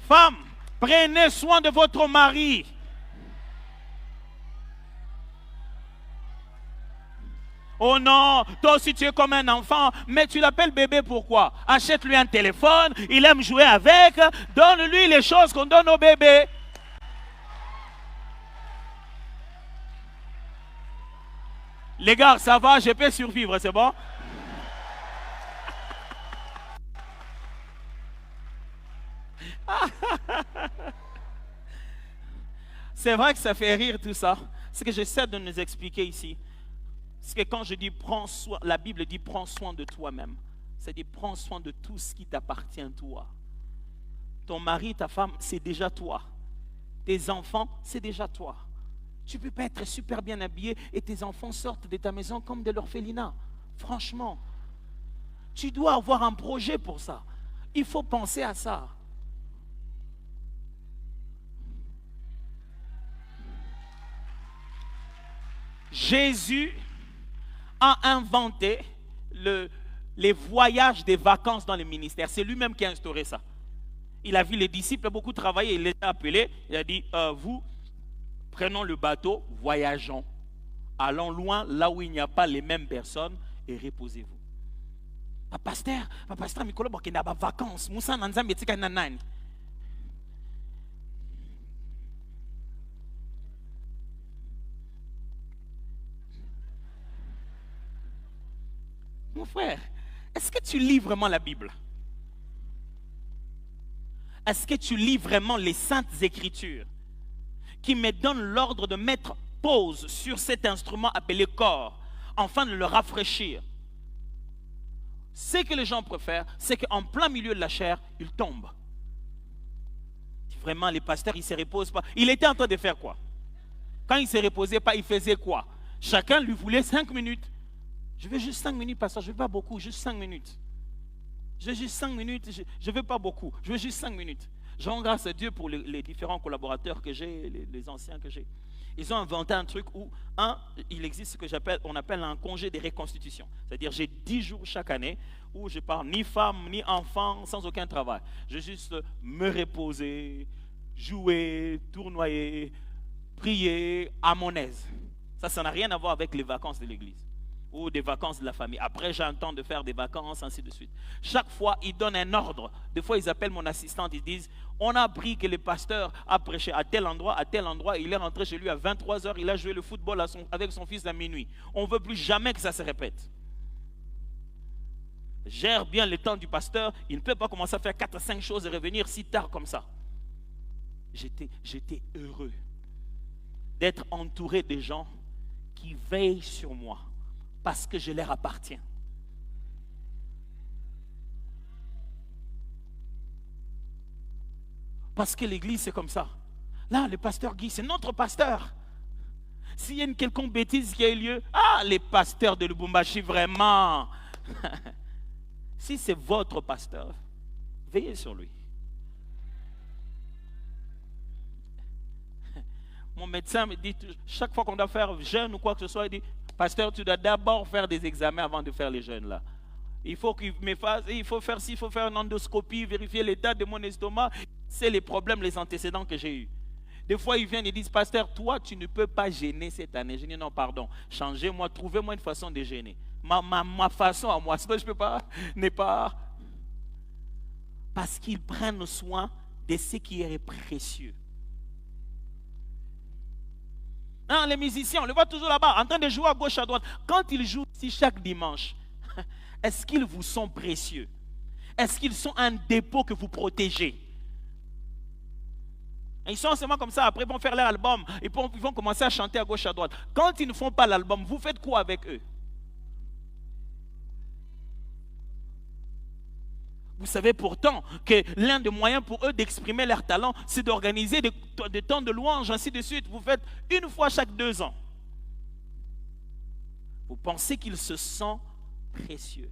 femme, prenez soin de votre mari. Oh non, toi aussi tu es comme un enfant, mais tu l'appelles bébé pourquoi? Achète-lui un téléphone, il aime jouer avec, donne-lui les choses qu'on donne au bébé. Les gars, ça va, je peux survivre, c'est bon? C'est vrai que ça fait rire tout ça. Ce que j'essaie de nous expliquer ici, c'est que quand je dis prends soin, la Bible dit prends soin de toi-même. C'est-à-dire prends soin de tout ce qui t'appartient toi. Ton mari, ta femme, c'est déjà toi. Tes enfants, c'est déjà toi. Tu ne peux pas être super bien habillé et tes enfants sortent de ta maison comme de l'orphelinat. Franchement, tu dois avoir un projet pour ça. Il faut penser à ça. Jésus a inventé les voyages des vacances dans le ministère. C'est lui-même qui a instauré ça. Il a vu les disciples beaucoup travailler, il les a appelés, il a dit, vous, prenons le bateau, voyageons. Allons loin, là où il n'y a pas les mêmes personnes, et reposez-vous. Pasteur, Mikolo Bokena a vacances, Moussa Nanzambe Tika Nanani. Mon frère, est-ce que tu lis vraiment la Bible? Est-ce que tu lis vraiment les saintes écritures qui me donnent l'ordre de mettre pause sur cet instrument appelé corps, afin de le rafraîchir? Ce que les gens préfèrent, c'est qu'en plein milieu de la chair, ils tombent. Vraiment, les pasteurs, ils ne se reposent pas. Il était en train de faire quoi? Quand il ne se reposait pas, il faisait quoi? Chacun lui voulait 5 minutes. Je veux juste 5 minutes, pasteur, je ne veux pas beaucoup, juste 5 minutes. Je veux juste 5 minutes, je ne veux pas beaucoup, je veux juste 5 minutes. Je rends grâce à Dieu pour les différents collaborateurs que j'ai, les anciens que j'ai. Ils ont inventé un truc où, il existe ce que on appelle un congé de reconstitution. C'est-à-dire, j'ai 10 jours chaque année où je parle ni femme, ni enfant, sans aucun travail. Je veux juste me reposer, jouer, tournoyer, prier à mon aise. Ça n'a rien à voir avec les vacances de l'église ou des vacances de la famille. Après, j'ai un temps de faire des vacances, ainsi de suite. Chaque fois, ils donnent un ordre. Des fois, ils appellent mon assistante, ils disent, on a appris que le pasteur a prêché à tel endroit, il est rentré chez lui à 23h, il a joué le football avec son fils à minuit. On ne veut plus jamais que ça se répète. Gère bien le temps du pasteur, il ne peut pas commencer à faire 4-5 choses et revenir si tard comme ça. J'étais heureux d'être entouré de gens qui veillent sur moi, parce que je leur appartiens. Parce que l'église, c'est comme ça. Là, le pasteur Guy, c'est notre pasteur. S'il y a une quelconque bêtise qui a eu lieu, les pasteurs de Lubumbashi, vraiment. Si c'est votre pasteur, veillez sur lui. Mon médecin me dit, chaque fois qu'on doit faire jeûne ou quoi que ce soit, il dit, pasteur, tu dois d'abord faire des examens avant de faire les jeûnes là. Il faut qu'il me fasse, il faut faire ci, il faut faire une endoscopie, vérifier l'état de mon estomac. C'est les problèmes, les antécédents que j'ai eus. Des fois, ils viennent et disent, pasteur, toi, tu ne peux pas gêner cette année. Je dis, non, pardon, changez-moi, trouvez-moi une façon de gêner. Ma façon à moi, sinon je ne peux pas, n'est pas. Parce qu'ils prennent soin de ce qui est précieux. Non, les musiciens, on les voit toujours là-bas, en train de jouer à gauche, à droite. Quand ils jouent ici chaque dimanche, est-ce qu'ils vous sont précieux? Est-ce qu'ils sont un dépôt que vous protégez? Ils sont seulement comme ça, après ils vont faire leur album, ils vont commencer à chanter à gauche, à droite. Quand ils ne font pas l'album, vous faites quoi avec eux? Vous savez pourtant que l'un des moyens pour eux d'exprimer leur talent, c'est d'organiser des temps de louange, ainsi de suite. Vous faites une fois chaque 2 ans. Vous pensez qu'ils se sentent précieux.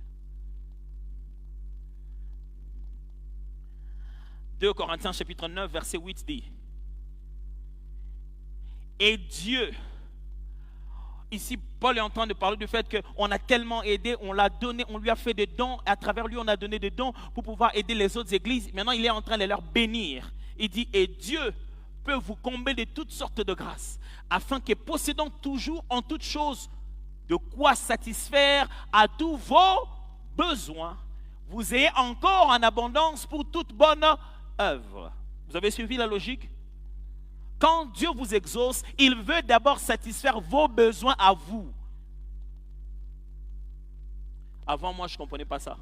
2 Corinthiens chapitre 9, verset 8 dit, et Dieu, ici Paul est en train de parler du fait qu'on a tellement aidé, on l'a donné, on lui a fait des dons, et à travers lui on a donné des dons pour pouvoir aider les autres églises. Maintenant il est en train de leur bénir. Il dit, et Dieu peut vous combler de toutes sortes de grâces, afin que possédant toujours en toutes choses de quoi satisfaire à tous vos besoins, vous ayez encore en abondance pour toute bonne œuvre. Vous avez suivi la logique? Quand Dieu vous exauce, il veut d'abord satisfaire vos besoins à vous. Avant, moi, je ne comprenais pas ça.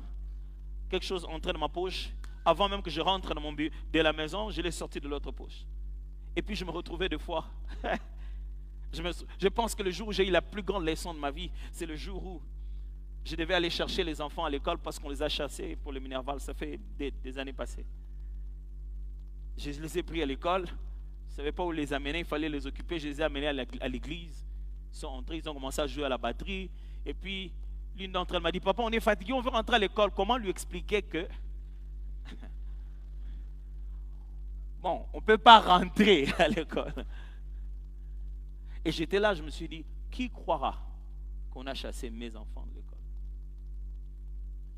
Quelque chose entrait dans ma poche. Avant même que je rentre dans mon but de la maison, je l'ai sorti de l'autre poche. Et puis je me retrouvais des fois. Je pense que le jour où j'ai eu la plus grande leçon de ma vie, c'est le jour où je devais aller chercher les enfants à l'école parce qu'on les a chassés pour le Minerval. Ça fait des années passées. Je les ai pris à l'école. Je ne savais pas où les amener. Il fallait les occuper. Je les ai amenés à l'église. Ils sont entrés. Ils ont commencé à jouer à la batterie. Et puis, l'une d'entre elles m'a dit, papa, on est fatigué, on veut rentrer à l'école. Comment lui expliquer que... Bon, on ne peut pas rentrer à l'école. Et j'étais là, je me suis dit, qui croira qu'on a chassé mes enfants de l'école?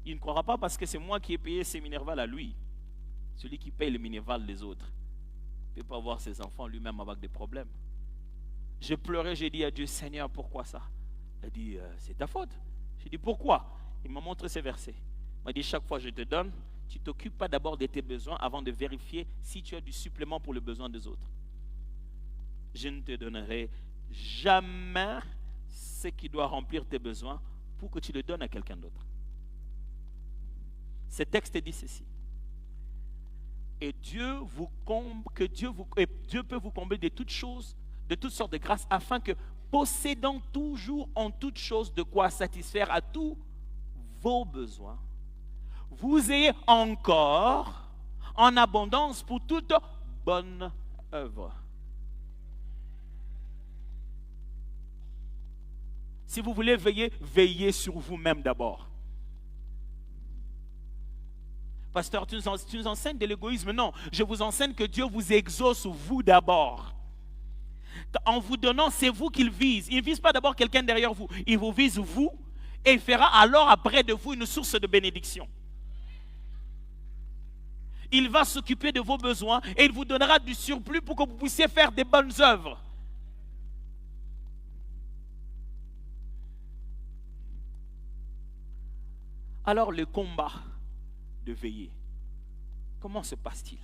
Il ne croira pas parce que c'est moi qui ai payé ses Minerval à lui. Celui qui paye le Minerval des autres ne peut pas voir ses enfants lui-même avec des problèmes. Je pleurais, j'ai dit à Dieu, Seigneur, pourquoi ça? Il a dit, c'est ta faute. J'ai dit, pourquoi? Il m'a montré ces versets. Il m'a dit, chaque fois que je te donne, tu ne t'occupes pas d'abord de tes besoins avant de vérifier si tu as du supplément pour le besoin des autres. Je ne te donnerai jamais ce qui doit remplir tes besoins pour que tu le donnes à quelqu'un d'autre. Ce texte dit ceci. Et Dieu peut vous combler de toutes choses, de toutes sortes de grâces, afin que, possédant toujours en toutes choses de quoi satisfaire à tous vos besoins, vous ayez encore en abondance pour toute bonne œuvre. Si vous voulez veiller, veillez sur vous-même d'abord. Pasteur, tu nous enseignes de l'égoïsme. Non, je vous enseigne que Dieu vous exauce vous d'abord. En vous donnant, c'est vous qu'il vise. Il ne vise pas d'abord quelqu'un derrière vous. Il vous vise vous et il fera alors après de vous une source de bénédiction. Il va s'occuper de vos besoins et il vous donnera du surplus pour que vous puissiez faire des bonnes œuvres. Alors le combat de veiller, comment se passe-t-il?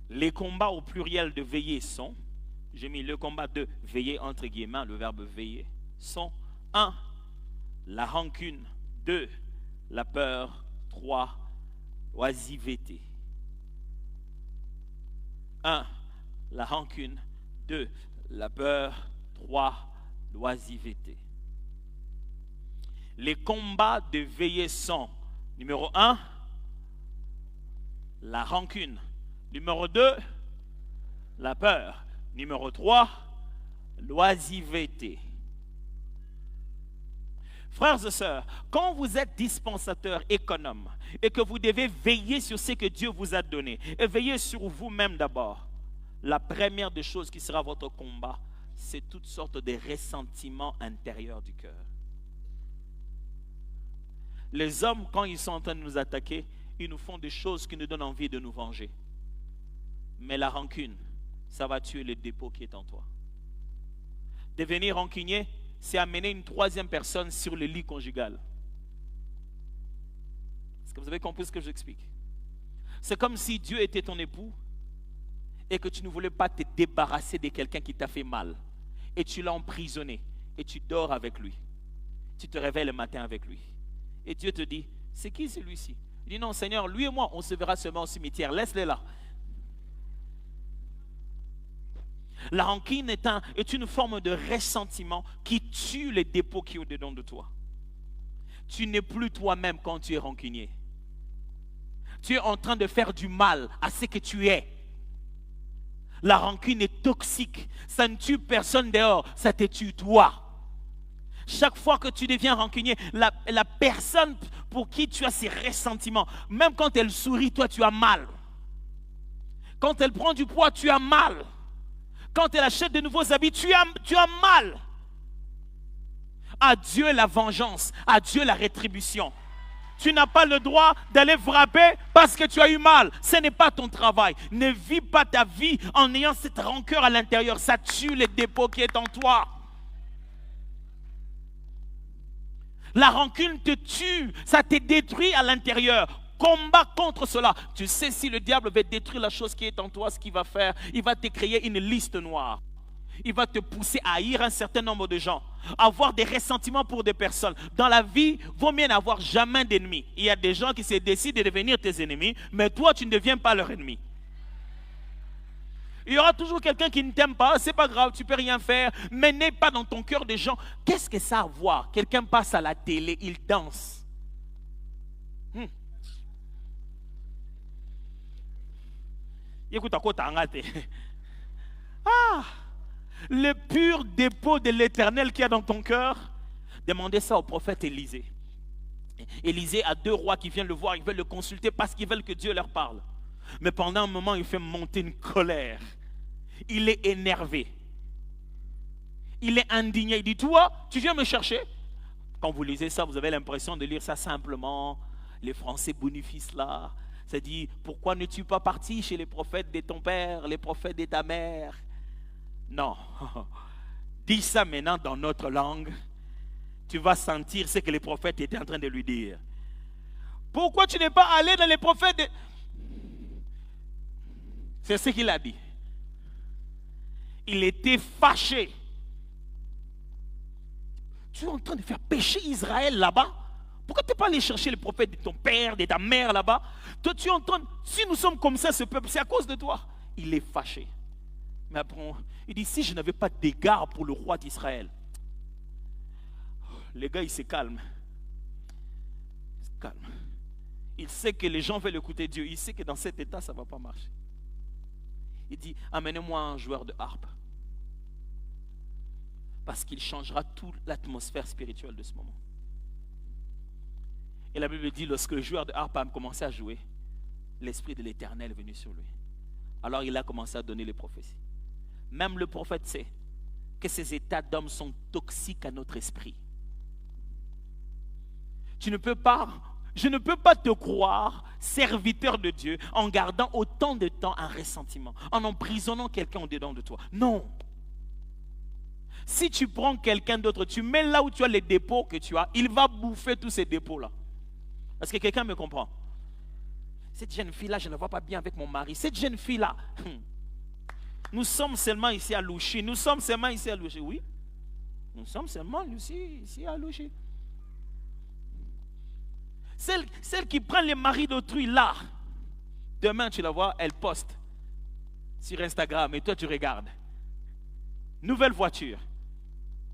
Les combats au pluriel de veiller sont, j'ai mis le combat de veiller entre guillemets, le verbe veiller, sont 1. La rancune, 2. La peur, 3. L'oisiveté. 1. La rancune, 2. La peur, 3. L'oisiveté. Les combats de veiller sont, numéro 1, la rancune. Numéro 2, la peur. Numéro 3, l'oisiveté. Frères et sœurs, quand vous êtes dispensateur économe et que vous devez veiller sur ce que Dieu vous a donné et veiller sur vous-même d'abord, la première des choses qui sera votre combat, c'est toutes sortes de ressentiments intérieurs du cœur. Les hommes, quand ils sont en train de nous attaquer, ils nous font des choses qui nous donnent envie de nous venger. Mais la rancune, ça va tuer le dépôt qui est en toi. Devenir rancunier, c'est amener une troisième personne sur le lit conjugal. Est-ce que vous avez compris ce que j'explique? C'est comme si Dieu était ton époux et que tu ne voulais pas te débarrasser de quelqu'un qui t'a fait mal. Et tu l'as emprisonné et tu dors avec lui. Tu te réveilles le matin avec lui. Et Dieu te dit, c'est qui celui-ci? Il dit, non Seigneur, lui et moi, on se verra seulement au cimetière. Laisse-les là. La rancune est une forme de ressentiment qui tue les dépôts qui sont au-dedans de toi. Tu n'es plus toi-même quand tu es rancunier. Tu es en train de faire du mal à ce que tu es. La rancune est toxique. Ça ne tue personne dehors, ça te tue toi. Chaque fois que tu deviens rancunier, la personne pour qui tu as ces ressentiments, même quand elle sourit, toi tu as mal. Quand elle prend du poids, tu as mal. Quand elle achète de nouveaux habits, tu as mal. À Dieu la vengeance, à Dieu la rétribution. Tu n'as pas le droit d'aller frapper parce que tu as eu mal. Ce n'est pas ton travail. Ne vis pas ta vie en ayant cette rancœur à l'intérieur. Ça tue le dépôt qui est en toi. La rancune te tue, ça te détruit à l'intérieur. Combat contre cela. Tu sais, si le diable veut détruire la chose qui est en toi, ce qu'il va faire, il va te créer une liste noire. Il va te pousser à haïr un certain nombre de gens, avoir des ressentiments pour des personnes. Dans la vie, il vaut mieux n'avoir jamais d'ennemis. Il y a des gens qui se décident de devenir tes ennemis, mais toi, tu ne deviens pas leur ennemi. Il y aura toujours quelqu'un qui ne t'aime pas, c'est pas grave, tu peux rien faire, mais n'aie pas dans ton cœur des gens. Qu'est-ce que ça a à voir? Quelqu'un passe à la télé, il danse. Écoute, à quoi t'as raté? Ah, le pur dépôt de l'Éternel qu'il y a dans ton cœur. Demandez ça au prophète Élisée. Élisée a 2 rois qui viennent le voir, ils veulent le consulter parce qu'ils veulent que Dieu leur parle. Mais pendant un moment, il fait monter une colère. Il est énervé. Il est indigné. Il dit, toi, tu viens me chercher? Quand vous lisez ça, vous avez l'impression de lire ça simplement. Les Français bonifient là. Ça dit, pourquoi n'es-tu pas parti chez les prophètes de ton père, les prophètes de ta mère? Non. Dis ça maintenant dans notre langue. Tu vas sentir ce que les prophètes étaient en train de lui dire. Pourquoi tu n'es pas allé dans les prophètes de... C'est ce qu'il a dit. Il était fâché. Tu es en train de faire pécher Israël là-bas? Pourquoi tu n'es pas allé chercher les prophètes de ton père, de ta mère là-bas? Toi, tu es en train... Si nous sommes comme ça, ce peuple, c'est à cause de toi. Il est fâché. Mais après, il dit, si je n'avais pas d'égard pour le roi d'Israël, les gars, il se calme. Il se calme. Il sait que les gens veulent écouter Dieu. Il sait que dans cet état, ça ne va pas marcher. Il dit, amenez-moi un joueur de harpe. Parce qu'il changera toute l'atmosphère spirituelle de ce moment. Et la Bible dit, lorsque le joueur de harpe a commencé à jouer, l'Esprit de l'Éternel est venu sur lui. Alors il a commencé à donner les prophéties. Même le prophète sait que ces états d'homme sont toxiques à notre esprit. Je ne peux pas te croire serviteur de Dieu en gardant autant de temps un ressentiment, en emprisonnant quelqu'un au-dedans de toi. Non. Si tu prends quelqu'un d'autre, tu mets là où tu as les dépôts que tu as, il va bouffer tous ces dépôts-là. Est-ce que quelqu'un me comprend? Cette jeune fille-là, je ne la vois pas bien avec mon mari. Cette jeune fille-là, nous sommes seulement ici à Louchi. Nous sommes seulement ici à Louchi. Oui, nous sommes seulement ici à Louchi. Celle qui prend les maris d'autrui là, demain tu la vois, elle poste sur Instagram et toi tu regardes. Nouvelle voiture.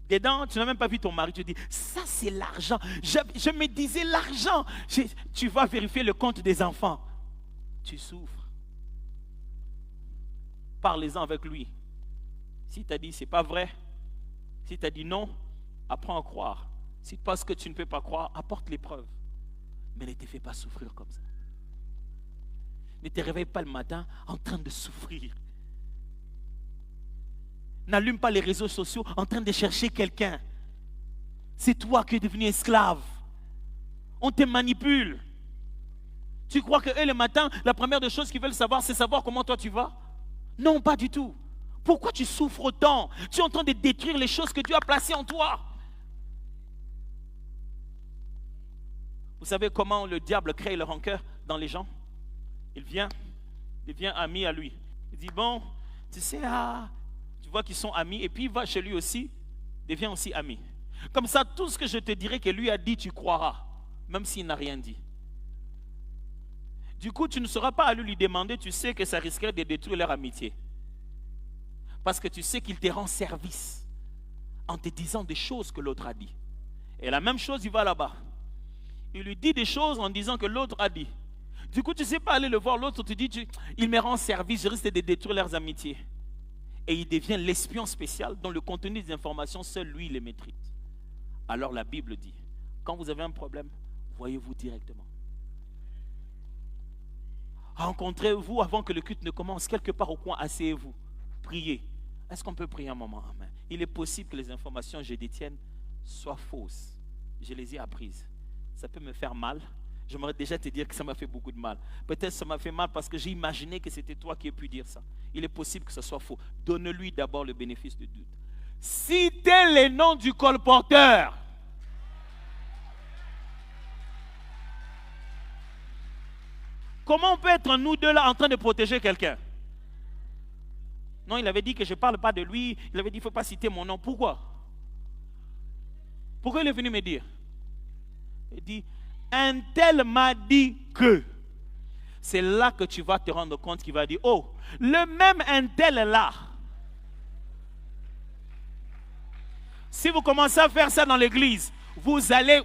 Dedans, tu n'as même pas vu ton mari, tu dis, ça c'est l'argent. Je me disais l'argent. Tu vas vérifier le compte des enfants. Tu souffres. Parlez-en avec lui. Si tu as dit c'est pas vrai, si tu as dit non, apprends à croire. Si parce que tu ne peux pas croire, apporte les preuves. Mais ne te fais pas souffrir comme ça. Ne te réveille pas le matin en train de souffrir. N'allume pas les réseaux sociaux en train de chercher quelqu'un. C'est toi qui es devenu esclave. On te manipule. Tu crois que eux le matin, la première des choses qu'ils veulent savoir, c'est savoir comment toi tu vas? Non, pas du tout. Pourquoi tu souffres autant? Tu es en train de détruire les choses que Dieu a placées en toi. Vous savez comment le diable crée le rancœur dans les gens? Il vient ami à lui. Il dit, bon, tu sais, tu vois qu'ils sont amis, et puis il va chez lui aussi, devient aussi ami. Comme ça, tout ce que je te dirai que lui a dit, tu croiras, même s'il n'a rien dit. Du coup, tu ne seras pas allé lui demander, tu sais que ça risquerait de détruire leur amitié. Parce que tu sais qu'il te rend service en te disant des choses que l'autre a dit. Et la même chose, il va là-bas. Il lui dit des choses en disant que l'autre a dit. Du coup, tu ne sais pas aller le voir, l'autre te dit, il me rend service, je risque de détruire leurs amitiés. Et il devient l'espion spécial dont le contenu des informations, seul lui les maîtrise. Alors la Bible dit, quand vous avez un problème, voyez-vous directement. Rencontrez-vous avant que le culte ne commence, quelque part au coin, asseyez-vous, priez. Est-ce qu'on peut prier un moment? Amen. Il est possible que les informations que je détienne soient fausses. Je les ai apprises. Ça peut me faire mal. J'aimerais déjà te dire que ça m'a fait beaucoup de mal. Peut-être ça m'a fait mal parce que j'ai imaginé que c'était toi qui aies pu dire ça. Il est possible que ce soit faux. Donne-lui d'abord le bénéfice du doute. Citez les noms du colporteur. Comment on peut être nous deux là en train de protéger quelqu'un? Non, il avait dit que je ne parle pas de lui. Il avait dit qu'il ne faut pas citer mon nom. Pourquoi? Pourquoi il est venu me dire? Il dit, un tel m'a dit que. c'est là que tu vas te rendre compte qu'il va dire, oh, le même un tel là. Si vous commencez à faire ça dans l'église, vous allez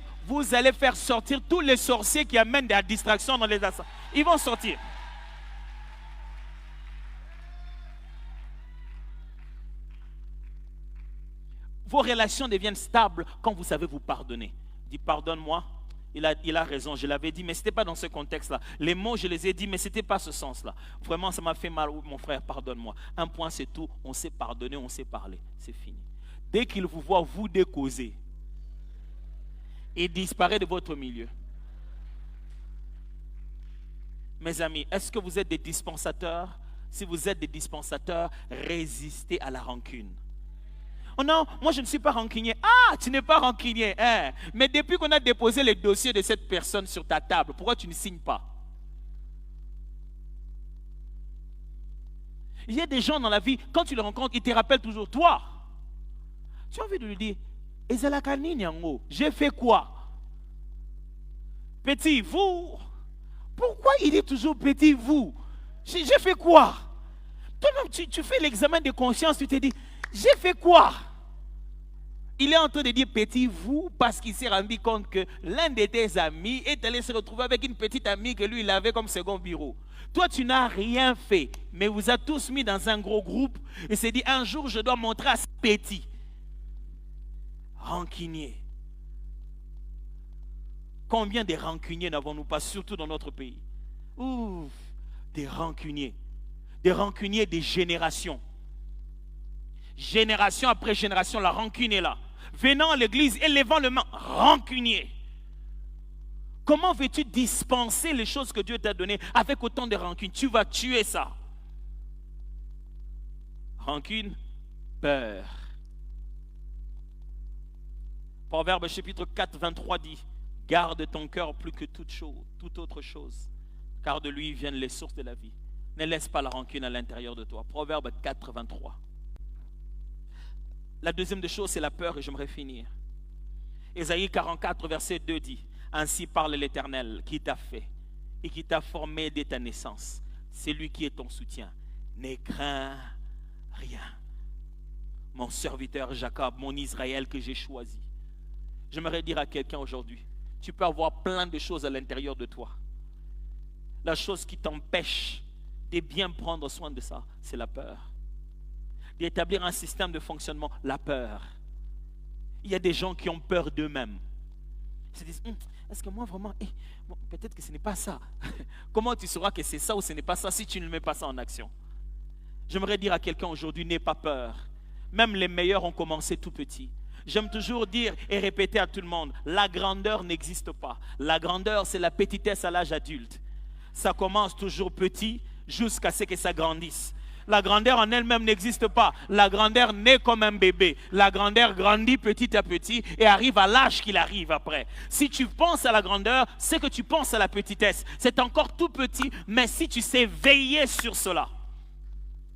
faire sortir tous les sorciers qui amènent de la distraction dans les assemblées. Ils vont sortir. Vos relations deviennent stables quand vous savez vous pardonner. Dis pardonne-moi. Il a raison, je l'avais dit, mais ce n'était pas dans ce contexte-là. Les mots, je les ai dit, mais ce n'était pas ce sens-là. Vraiment, ça m'a fait mal, mon frère, pardonne-moi. Un point, c'est tout. On s'est pardonné, on s'est parlé. C'est fini. Dès qu'il vous voit, vous décauser. Il disparaît de votre milieu. Mes amis, est-ce que vous êtes des dispensateurs? Si vous êtes des dispensateurs, résistez à la rancune. Oh non, moi je ne suis pas rancunier. Ah, tu n'es pas rancunier. Hein? Mais depuis qu'on a déposé les dossiers de cette personne sur ta table, pourquoi tu ne signes pas? Il y a des gens dans la vie, quand tu les rencontres, ils te rappellent toujours toi. Tu as envie de lui dire, j'ai fait quoi? Petit, vous. Pourquoi il est toujours petit, vous? J'ai fait quoi? Toi-même, tu fais l'examen de conscience, tu te dis, j'ai fait quoi? Il est en train de dire petit vous parce qu'il s'est rendu compte que l'un de tes amis est allé se retrouver avec une petite amie que lui il avait comme second bureau. Toi tu n'as rien fait, mais vous a tous mis dans un gros groupe et s'est dit un jour je dois montrer à ce petit. Rancunier. Combien de rancuniers n'avons-nous pas, surtout dans notre pays? Ouf, des rancuniers. Des rancuniers des générations. Génération après génération, la rancune est là. Venant à l'église, élevant le main, rancunier. Comment veux-tu dispenser les choses que Dieu t'a données avec autant de rancune? Tu vas tuer ça. Rancune, peur. Proverbe chapitre 4, 23 dit, garde ton cœur plus que toute autre chose, car de lui viennent les sources de la vie. Ne laisse pas la rancune à l'intérieur de toi. Proverbe 4, 23. La deuxième des choses, c'est la peur, et j'aimerais finir. Ésaïe 44, verset 2 dit, ainsi parle l'Éternel qui t'a fait et qui t'a formé dès ta naissance. C'est lui qui est ton soutien. Ne crains rien. Mon serviteur Jacob, mon Israël que j'ai choisi. J'aimerais dire à quelqu'un aujourd'hui, tu peux avoir plein de choses à l'intérieur de toi. La chose qui t'empêche de bien prendre soin de ça, c'est la peur. D'établir un système de fonctionnement, la peur. Il y a des gens qui ont peur d'eux-mêmes. Ils se disent, est-ce que moi vraiment, bon, peut-être que ce n'est pas ça. Comment tu sauras que c'est ça ou ce n'est pas ça si tu ne mets pas ça en action? J'aimerais dire à quelqu'un aujourd'hui, n'aie pas peur. Même les meilleurs ont commencé tout petit. J'aime toujours dire et répéter à tout le monde, la grandeur n'existe pas. La grandeur, c'est la petitesse à l'âge adulte. Ça commence toujours petit jusqu'à ce que ça grandisse. La grandeur en elle-même n'existe pas. La grandeur naît comme un bébé. La grandeur grandit petit à petit et arrive à l'âge qu'il arrive après. Si tu penses à la grandeur, c'est que tu penses à la petitesse. C'est encore tout petit, mais si tu sais veiller sur cela,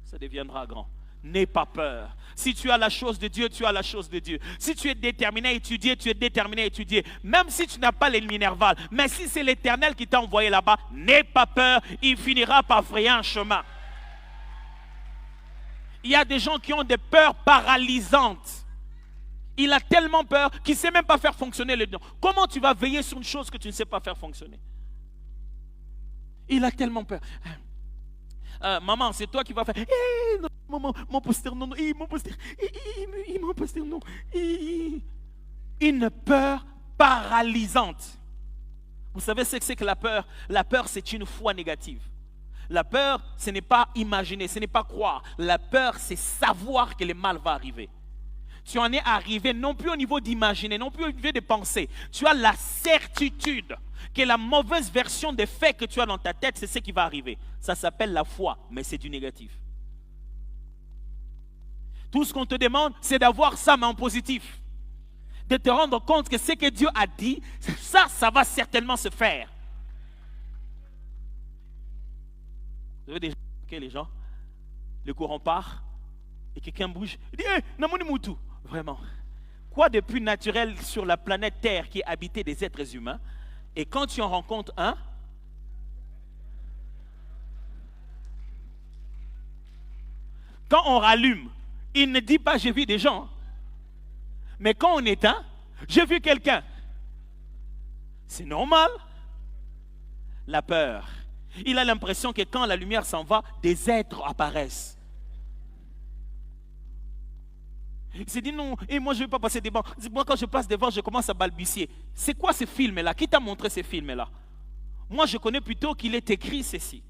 ça deviendra grand. N'aie pas peur. Si tu as la chose de Dieu, tu as la chose de Dieu. Si tu es déterminé à étudier, tu es déterminé à étudier. Même si tu n'as pas les minervales, mais si c'est l'Éternel qui t'a envoyé là-bas, n'aie pas peur, il finira par frayer un chemin. Il y a des gens qui ont des peurs paralysantes. Il a tellement peur qu'il ne sait même pas faire fonctionner les dons. Comment tu vas veiller sur une chose que tu ne sais pas faire fonctionner? Il a tellement peur. Maman, c'est toi qui vas faire. Non, maman, mon pasteur, non, mon pasteur, mon pasteur, non. Une peur paralysante. Vous savez ce que c'est que la peur? La peur, c'est une foi négative. La peur, ce n'est pas imaginer, ce n'est pas croire. La peur, c'est savoir que le mal va arriver. Tu en es arrivé non plus au niveau d'imaginer, non plus au niveau de penser. Tu as la certitude que la mauvaise version des faits que tu as dans ta tête, c'est ce qui va arriver. Ça s'appelle la foi, mais c'est du négatif. Tout ce qu'on te demande, c'est d'avoir ça, mais en positif. De te rendre compte que ce que Dieu a dit, ça va certainement se faire. Vous avez déjà remarqué les gens, le courant part et quelqu'un bouge. Il dit, Namoni Moutou. Vraiment. Quoi de plus naturel sur la planète Terre qui est habitée des êtres humains? Et quand tu en rencontres un, quand on rallume, il ne dit pas j'ai vu des gens. Mais quand on éteint, j'ai vu quelqu'un. C'est normal. La peur. Il a l'impression que quand la lumière s'en va, des êtres apparaissent. Il s'est dit non, et moi je ne vais pas passer devant. Moi quand je passe devant, je commence à balbutier. C'est quoi ce film-là? Qui t'a montré ce film-là? Moi je connais plutôt qu'il est écrit ceci.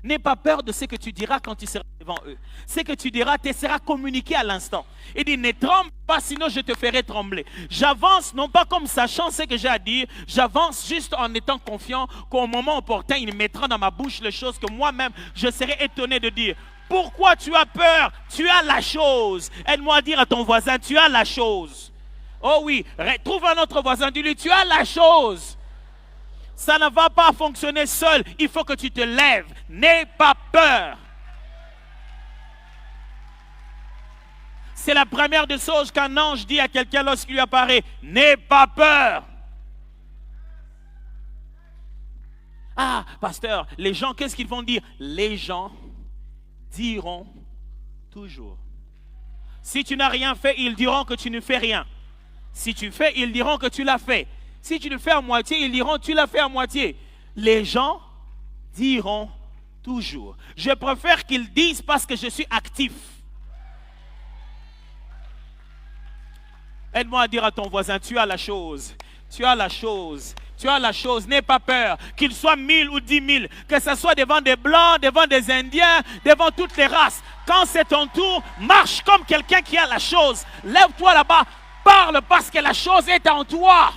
N'aie pas peur de ce que tu diras quand tu seras devant eux. Ce que tu diras te sera communiqué à l'instant. Il dit, ne tremble pas, sinon je te ferai trembler. J'avance, non pas comme sachant ce que j'ai à dire, j'avance juste en étant confiant qu'au moment opportun, il mettra dans ma bouche les choses que moi-même, je serai étonné de dire. Pourquoi tu as peur? Tu as la chose. Aide-moi à dire à ton voisin, tu as la chose. Oh oui, trouve un autre voisin, dis-lui, tu as la chose. Ça ne va pas fonctionner seul. Il faut que tu te lèves. N'aie pas peur. C'est la première des choses qu'un ange dit à quelqu'un lorsqu'il lui apparaît. N'aie pas peur. Ah, pasteur, les gens, qu'est-ce qu'ils vont dire? Les gens diront toujours. Si tu n'as rien fait, ils diront que tu ne fais rien. Si tu fais, ils diront que tu l'as fait. Si tu le fais à moitié, ils diront tu l'as fait à moitié. Les gens diront toujours. Je préfère qu'ils disent parce que je suis actif. Aide-moi à dire à ton voisin, tu as la chose. Tu as la chose. Tu as la chose. N'aie pas peur. Qu'ils soient 1000 ou 10 000. Que ce soit devant des Blancs, devant des Indiens, devant toutes les races. Quand c'est ton tour, marche comme quelqu'un qui a la chose. Lève-toi là-bas. Parle parce que la chose est en toi.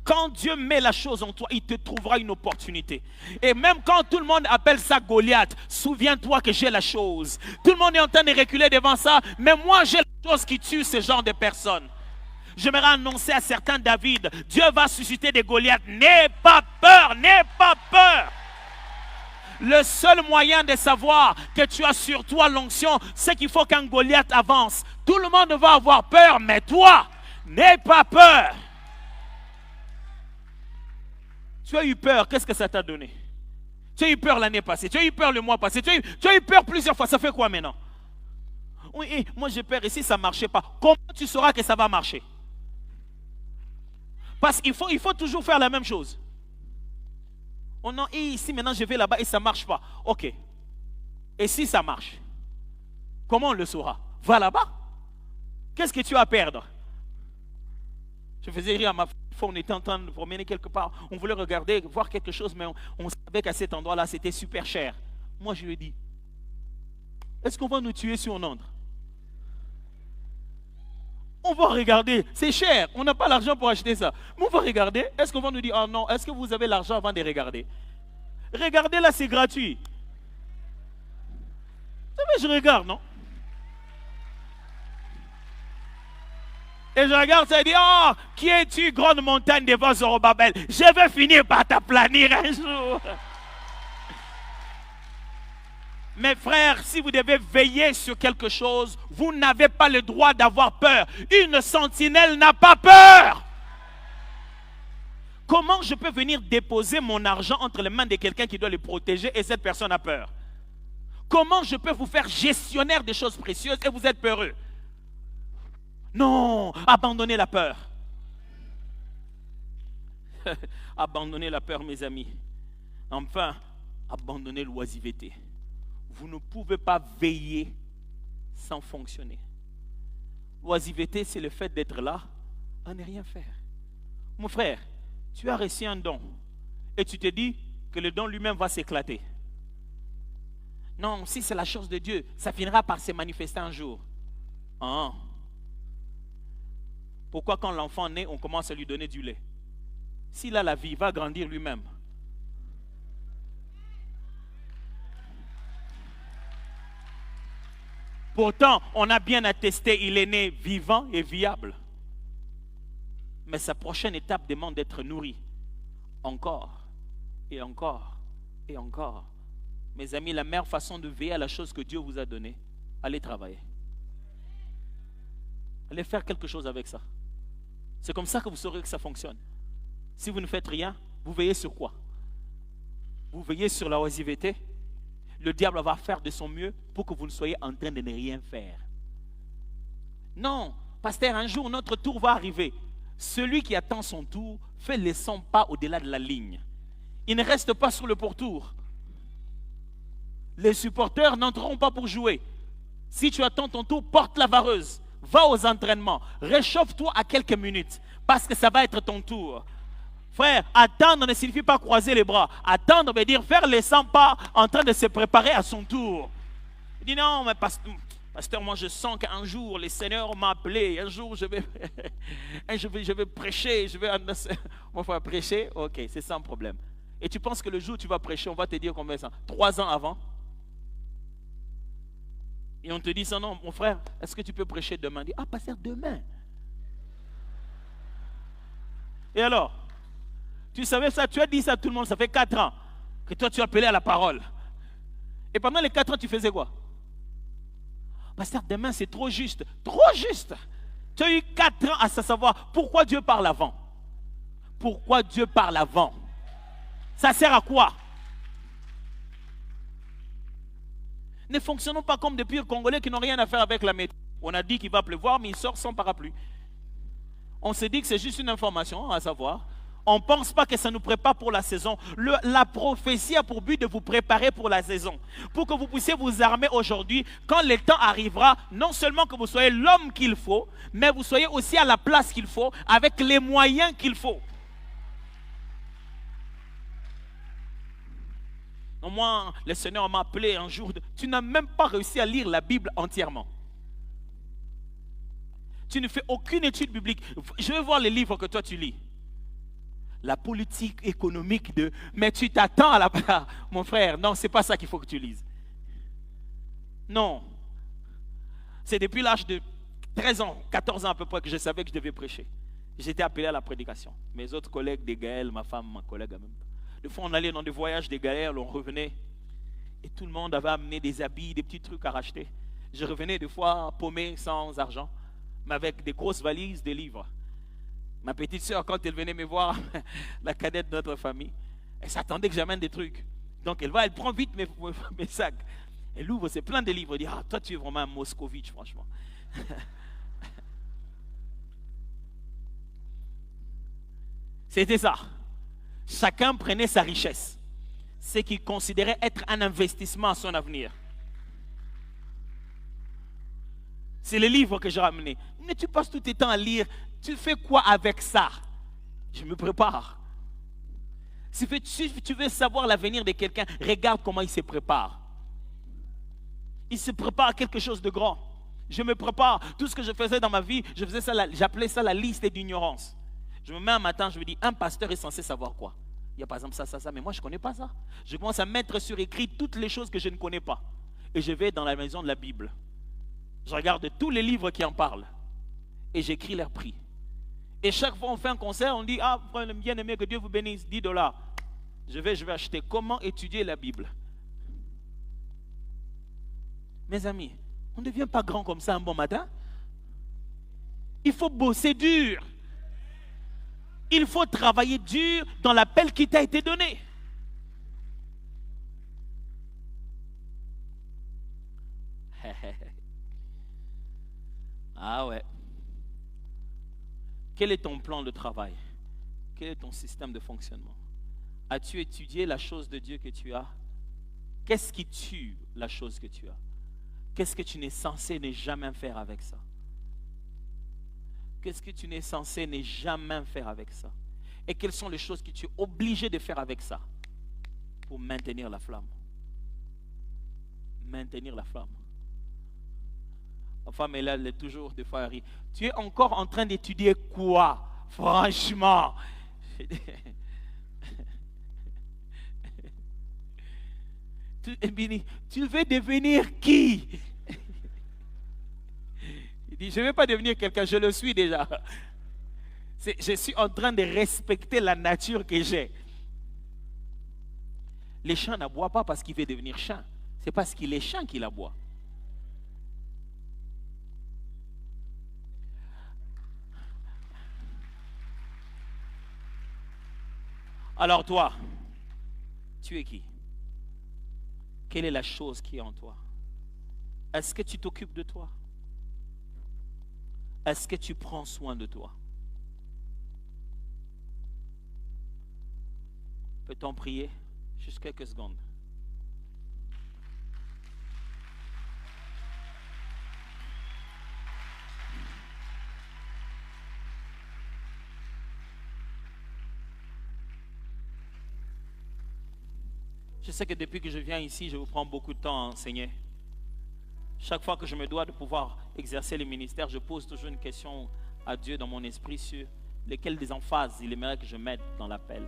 Quand Dieu met la chose en toi, il te trouvera une opportunité. Et même quand tout le monde appelle ça Goliath, souviens-toi que j'ai la chose. Tout le monde est en train de reculer devant ça, mais moi j'ai la chose qui tue ce genre de personnes. J'aimerais annoncer à certains David, Dieu va susciter des Goliaths. N'aie pas peur, n'aie pas peur. Le seul moyen de savoir que tu as sur toi l'onction, c'est qu'il faut qu'un Goliath avance. Tout le monde va avoir peur, mais toi, n'aie pas peur. Tu as eu peur, qu'est-ce que ça t'a donné? Tu as eu peur l'année passée, tu as eu peur le mois passé, tu as eu peur plusieurs fois, ça fait quoi maintenant? Oui, moi j'ai peur ici, ça ne marchait pas. Comment tu sauras que ça va marcher? Parce qu'il faut toujours faire la même chose. Oh non, et ici maintenant je vais là-bas et ça ne marche pas. Ok. Et si ça marche? Comment on le saura? Va là-bas. Qu'est-ce que tu as à perdre? Je faisais rire à ma fois, on était en train de promener quelque part. On voulait regarder, voir quelque chose, mais on savait qu'à cet endroit-là, c'était super cher. Moi, je lui ai dit, est-ce qu'on va nous tuer si on entre? On va regarder, c'est cher, on n'a pas l'argent pour acheter ça. Mais on va regarder, est-ce qu'on va nous dire, oh non, est-ce que vous avez l'argent avant de regarder? Regardez là, c'est gratuit. Mais je regarde, non? Et je regarde ça et dis, oh, qui es-tu, grande montagne devant Zorobabel? Je vais finir par t'aplanir un jour. Mes frères, si vous devez veiller sur quelque chose, vous n'avez pas le droit d'avoir peur. Une sentinelle n'a pas peur. Comment je peux venir déposer mon argent entre les mains de quelqu'un qui doit le protéger et cette personne a peur? Comment je peux vous faire gestionnaire des choses précieuses et vous êtes peureux? Non, abandonnez la peur. Abandonnez la peur, mes amis. Enfin, abandonnez l'oisiveté. Vous ne pouvez pas veiller sans fonctionner. L'oisiveté, c'est le fait d'être là à ne rien faire. Mon frère, tu as reçu un don et tu te dis que le don lui-même va s'éclater. Non, si c'est la chose de Dieu, ça finira par se manifester un jour. Ah. Pourquoi quand l'enfant naît, on commence à lui donner du lait? S'il a la vie, il va grandir lui-même. Pourtant, on a bien attesté, il est né vivant et viable. Mais sa prochaine étape demande d'être nourri. Encore, et encore, et encore. Mes amis, la meilleure façon de veiller à la chose que Dieu vous a donnée, allez travailler. Allez faire quelque chose avec ça. C'est comme ça que vous saurez que ça fonctionne. Si vous ne faites rien, vous veillez sur quoi? Vous veillez sur la oisiveté le diable va faire de son mieux pour que vous ne soyez en train de ne rien faire. Non, pasteur, un jour notre tour va arriver. Celui qui attend son tour fait les 100 pas au-delà de la ligne. Il ne reste pas sur le pourtour. Les supporters n'entreront pas pour jouer. Si tu attends ton tour, porte la vareuse. Va aux entraînements. Réchauffe-toi à quelques minutes. Parce que ça va être ton tour. Frère, attendre ne signifie pas croiser les bras. Attendre veut dire faire les 100 pas en train de se préparer à son tour. Il dit non, mais pasteur, moi je sens qu'un jour le Seigneur m'a appelé. Un jour je vais prêcher. Mon frère, prêcher, ok, c'est sans problème. Et tu penses que le jour où tu vas prêcher, on va te dire combien de temps? 3 ans avant. Et on te dit ça, non, mon frère, est-ce que tu peux prêcher demain? Dit, ah, pasteur, demain. Et alors, tu savais ça, tu as dit ça à tout le monde, ça fait 4 ans que toi tu appelais à la parole. Et pendant les 4 ans, tu faisais quoi? Pasteur, demain c'est trop juste. Trop juste. Tu as eu 4 ans à savoir pourquoi Dieu parle avant. Pourquoi Dieu parle avant? Ça sert à quoi? Ne fonctionnons pas comme des purs Congolais qui n'ont rien à faire avec la météo. On a dit qu'il va pleuvoir, mais il sort sans parapluie. On se dit que c'est juste une information à savoir. On ne pense pas que ça nous prépare pour la saison. La prophétie a pour but de vous préparer pour la saison. Pour que vous puissiez vous armer aujourd'hui, quand le temps arrivera, non seulement que vous soyez l'homme qu'il faut, mais vous soyez aussi à la place qu'il faut, avec les moyens qu'il faut. Moi, le Seigneur m'a appelé un jour. Tu n'as même pas réussi à lire la Bible entièrement. Tu ne fais aucune étude biblique. Je vais voir les livres que toi tu lis. La politique économique de... Mais tu t'attends à la... Mon frère, non, c'est pas ça qu'il faut que tu lises. Non. C'est depuis l'âge de 13 ans, 14 ans à peu près que je savais que je devais prêcher. J'étais appelé à la prédication. Mes autres collègues des Gaël, ma femme, ma collègue en même temps. Des fois, on allait dans des voyages des Gaël, on revenait. Et tout le monde avait amené des habits, des petits trucs à racheter. Je revenais des fois paumé, sans argent, mais avec des grosses valises, des livres. Ma petite soeur, quand elle venait me voir, la cadette de notre famille, elle s'attendait que j'amène des trucs. Donc elle prend vite mes sacs. Elle ouvre, c'est plein de livres. Elle dit, ah, toi tu es vraiment un moscovite, franchement. C'était ça. Chacun prenait sa richesse. Ce qu'il considérait être un investissement à son avenir. C'est le livre que j'ai ramené. Mais tu passes tout tes temps à lire. Tu fais quoi avec ça? Je me prépare. Si tu veux savoir l'avenir de quelqu'un, regarde comment il se prépare. Il se prépare à quelque chose de grand. Je me prépare. Tout ce que je faisais dans ma vie, j'appelais ça la liste d'ignorance. Je me mets un matin, je me dis, un pasteur est censé savoir quoi? Il y a par exemple ça, mais moi je ne connais pas ça. Je commence à mettre sur écrit toutes les choses que je ne connais pas. Et je vais dans la maison de la Bible. Je regarde tous les livres qui en parlent. Et j'écris leur prix. Et chaque fois on fait un concert, on dit, ah, bien aimé, que Dieu vous bénisse, $10. Je vais acheter. Comment étudier la Bible? Mes amis, on ne devient pas grand comme ça un bon matin. Il faut bosser dur. Il faut travailler dur dans l'appel qui t'a été donné. Ah ouais. Quel est ton plan de travail? Quel est ton système de fonctionnement? As-tu étudié la chose de Dieu que tu as? Qu'est-ce qui tue la chose que tu as? Qu'est-ce que tu n'es censé ne jamais faire avec ça? Qu'est-ce que tu n'es censé ne jamais faire avec ça? Et quelles sont les choses que tu es obligé de faire avec ça pour maintenir la flamme? Maintenir la flamme. Ma femme est là, elle est toujours des fois elle rit. Tu es encore en train d'étudier quoi? Franchement. Tu veux devenir qui? Il dit, je ne vais pas devenir quelqu'un, je le suis déjà. Je suis en train de respecter la nature que j'ai. Les champs n'aboient pas parce qu'il veut devenir champ. C'est parce qu'il est champ qu'il aboie. Alors toi, tu es qui? Quelle est la chose qui est en toi? Est-ce que tu t'occupes de toi? Est-ce que tu prends soin de toi? Peut-on prier juste quelques secondes? Je sais que depuis que je viens ici, je vous prends beaucoup de temps à enseigner. Chaque fois que je me dois de pouvoir exercer le ministère, je pose toujours une question à Dieu dans mon esprit sur lesquelles des emphases il aimerait que je mette dans l'appel.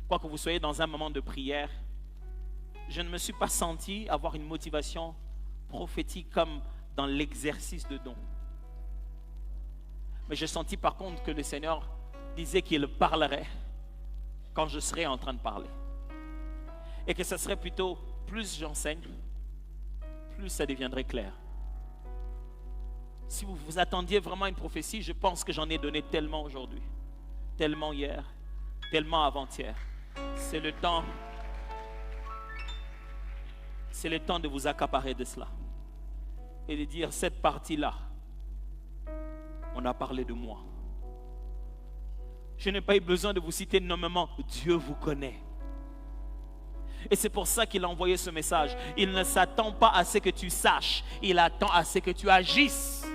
Quoi que vous soyez dans un moment de prière, je ne me suis pas senti avoir une motivation prophétique comme dans l'exercice de don. Mais j'ai senti par contre que le Seigneur disait qu'il parlerait quand je serais en train de parler. Et que ce serait plutôt, plus j'enseigne, plus ça deviendrait clair. Si vous vous attendiez vraiment à une prophétie, je pense que j'en ai donné tellement aujourd'hui, tellement hier, tellement avant-hier. C'est le temps de vous accaparer de cela. Et de dire, cette partie-là, on a parlé de moi. Je n'ai pas eu besoin de vous citer nommément, Dieu vous connaît. Et c'est pour ça qu'il a envoyé ce message. Il ne s'attend pas à ce que tu saches, il attend à ce que tu agisses.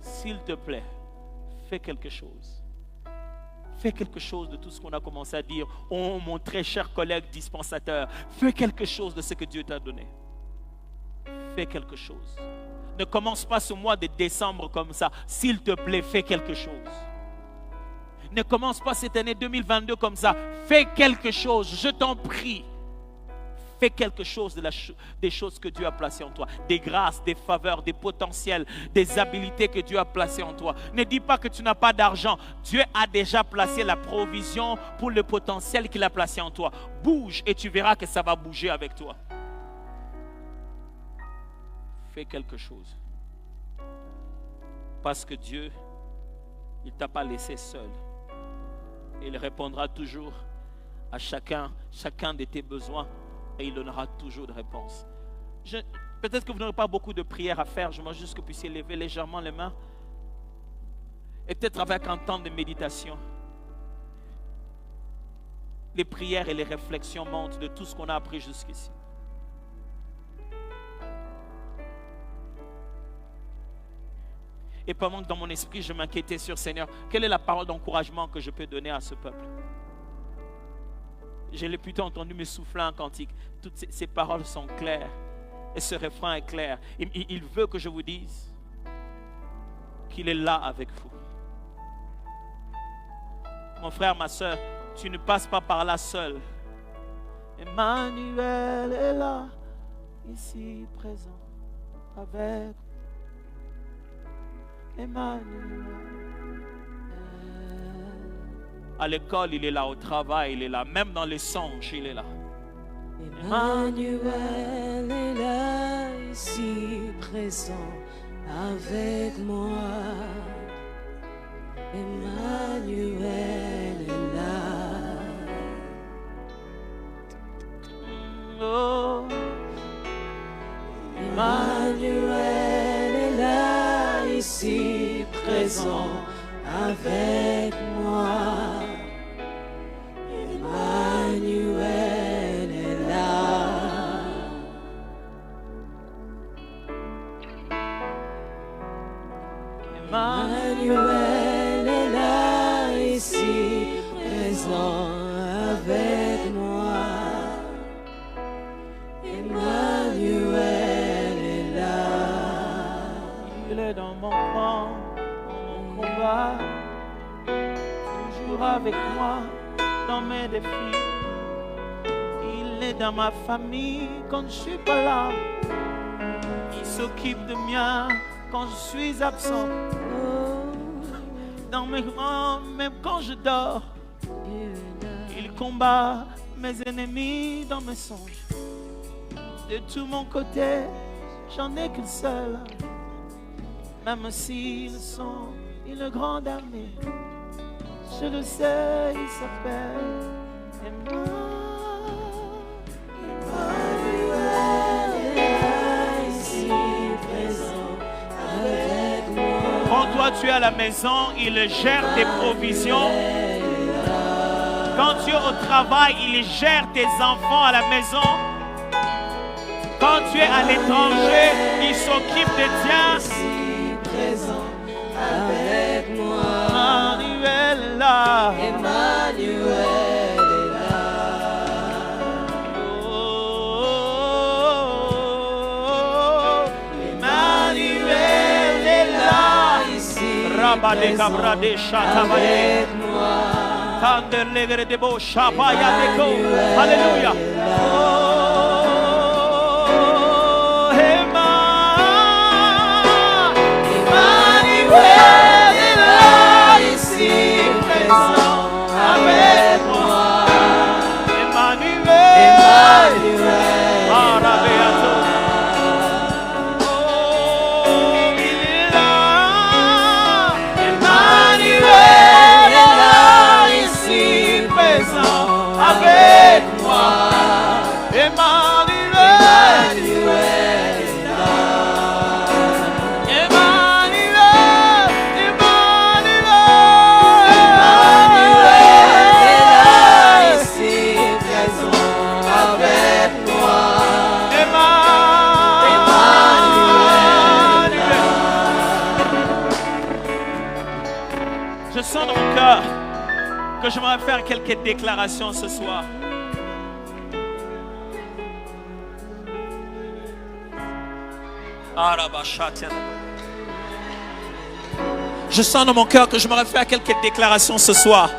S'il te plaît, fais quelque chose. Fais quelque chose de tout ce qu'on a commencé à dire. Oh mon très cher collègue dispensateur, fais quelque chose de ce que Dieu t'a donné. Fais quelque chose. Ne commence pas ce mois de décembre comme ça. S'il te plaît, fais quelque chose. Ne commence pas cette année 2022 comme ça. Fais quelque chose, je t'en prie. Fais quelque chose des choses que Dieu a placées en toi. Des grâces, des faveurs, des potentiels, des habilités que Dieu a placées en toi. Ne dis pas que tu n'as pas d'argent. Dieu a déjà placé la provision pour le potentiel qu'il a placé en toi. Bouge et tu verras que ça va bouger avec toi. Fais quelque chose. Parce que Dieu, il ne t'a pas laissé seul. Il répondra toujours à chacun de tes besoins et il donnera toujours de réponses. Peut-être que vous n'aurez pas beaucoup de prières à faire, je veux juste que vous puissiez lever légèrement les mains et peut-être avec un temps de méditation. Les prières et les réflexions montent de tout ce qu'on a appris jusqu'ici. Et pendant que dans mon esprit, je m'inquiétais sur Seigneur, quelle est la parole d'encouragement que je peux donner à ce peuple? Je l'ai plutôt entendu me souffler un cantique. Toutes ces paroles sont claires. Et ce refrain est clair. Il veut que je vous dise qu'il est là avec vous. Mon frère, ma soeur, tu ne passes pas par là seul. Emmanuel est là, ici présent, avec vous. Emmanuel. À l'école, il est là. Au travail, il est là. Même dans les songes, il est là. Emmanuel est là, ici présent avec moi. Emmanuel est là. Oh. Emmanuel est là, ici présent avec moi. Emmanuel est là. Emmanuel est là, ici présent avec moi. Emmanuel est là. Il est dans mon camp, dans mon combat, toujours avec moi dans mes défis. Il est dans ma famille quand je suis pas là. Il s'occupe de moi quand je suis absent. Dans mes grands, même quand je dors. Il combat mes ennemis dans mes songes. De tout mon côté, j'en ai qu'une seule. Même s'ils sont une grande armée, je le sais, il s'appelle tu es à la maison, il gère tes provisions. Quand tu es au travail, il gère tes enfants à la maison. Quand tu es à l'étranger, il s'occupe de toi. Ici présent avec moi. Emmanuel est là. Emmanuel est là. Oh, Emmanuel est là. Ici Rabade présent Cabrade Chatabaye. avec moi. Tandelegre de Bo Shabaya Deko. Alléluia. Oh, Emmanuel est là, ici présent avec moi. Emmanuel. Emmanuel. Arabeato. Oh, il est là. Emmanuel est là, ici présent avec moi. Emmanuel. Emmanuel est là. Emmanuel. Emmanuel est là, ici présent avec moi. Emmanuel est là. Je sens dans mon cœur que j'aimerais faire quelques déclarations ce soir. Je sens dans mon cœur que j'aimerais faire quelques déclarations ce soir.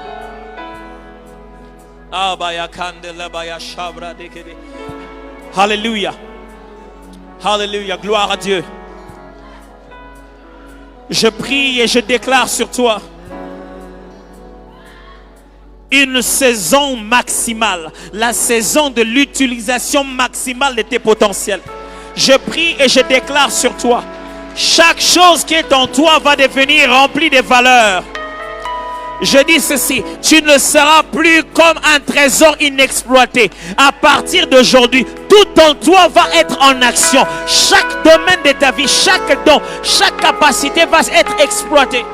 Alléluia. Alléluia. Gloire à Dieu. Je prie et je déclare sur toi une saison maximale, la saison de l'utilisation maximale de tes potentiels. Je prie et je déclare sur toi, chaque chose qui est en toi va devenir remplie de valeurs. Je dis ceci, tu ne seras plus comme un trésor inexploité. À partir d'aujourd'hui, tout en toi va être en action. Chaque domaine de ta vie, chaque don, chaque capacité va être exploitée.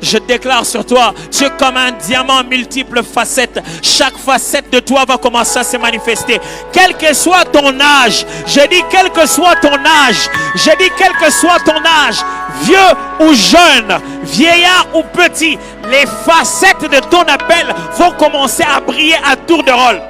Je déclare sur toi, tu es comme un diamant à multiples facettes. Chaque facette de toi va commencer à se manifester. Quel que soit ton âge, je dis quel que soit ton âge, je dis quel que soit ton âge, vieux ou jeune, vieillard ou petit, les facettes de ton appel vont commencer à briller à tour de rôle.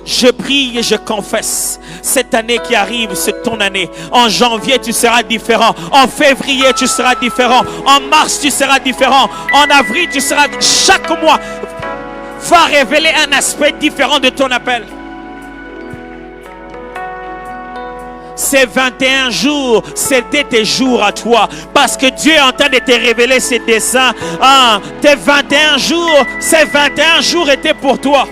Je prie et je confesse, cette année qui arrive, c'est ton année. En janvier, tu seras différent. En février, tu seras différent. En mars, tu seras différent. En avril, tu seras... Chaque mois va révéler un aspect différent de ton appel. Ces 21 jours, c'était tes jours à toi. Parce que Dieu est en train de te révéler ses desseins. Tes 21 jours, ces 21 jours étaient pour toi.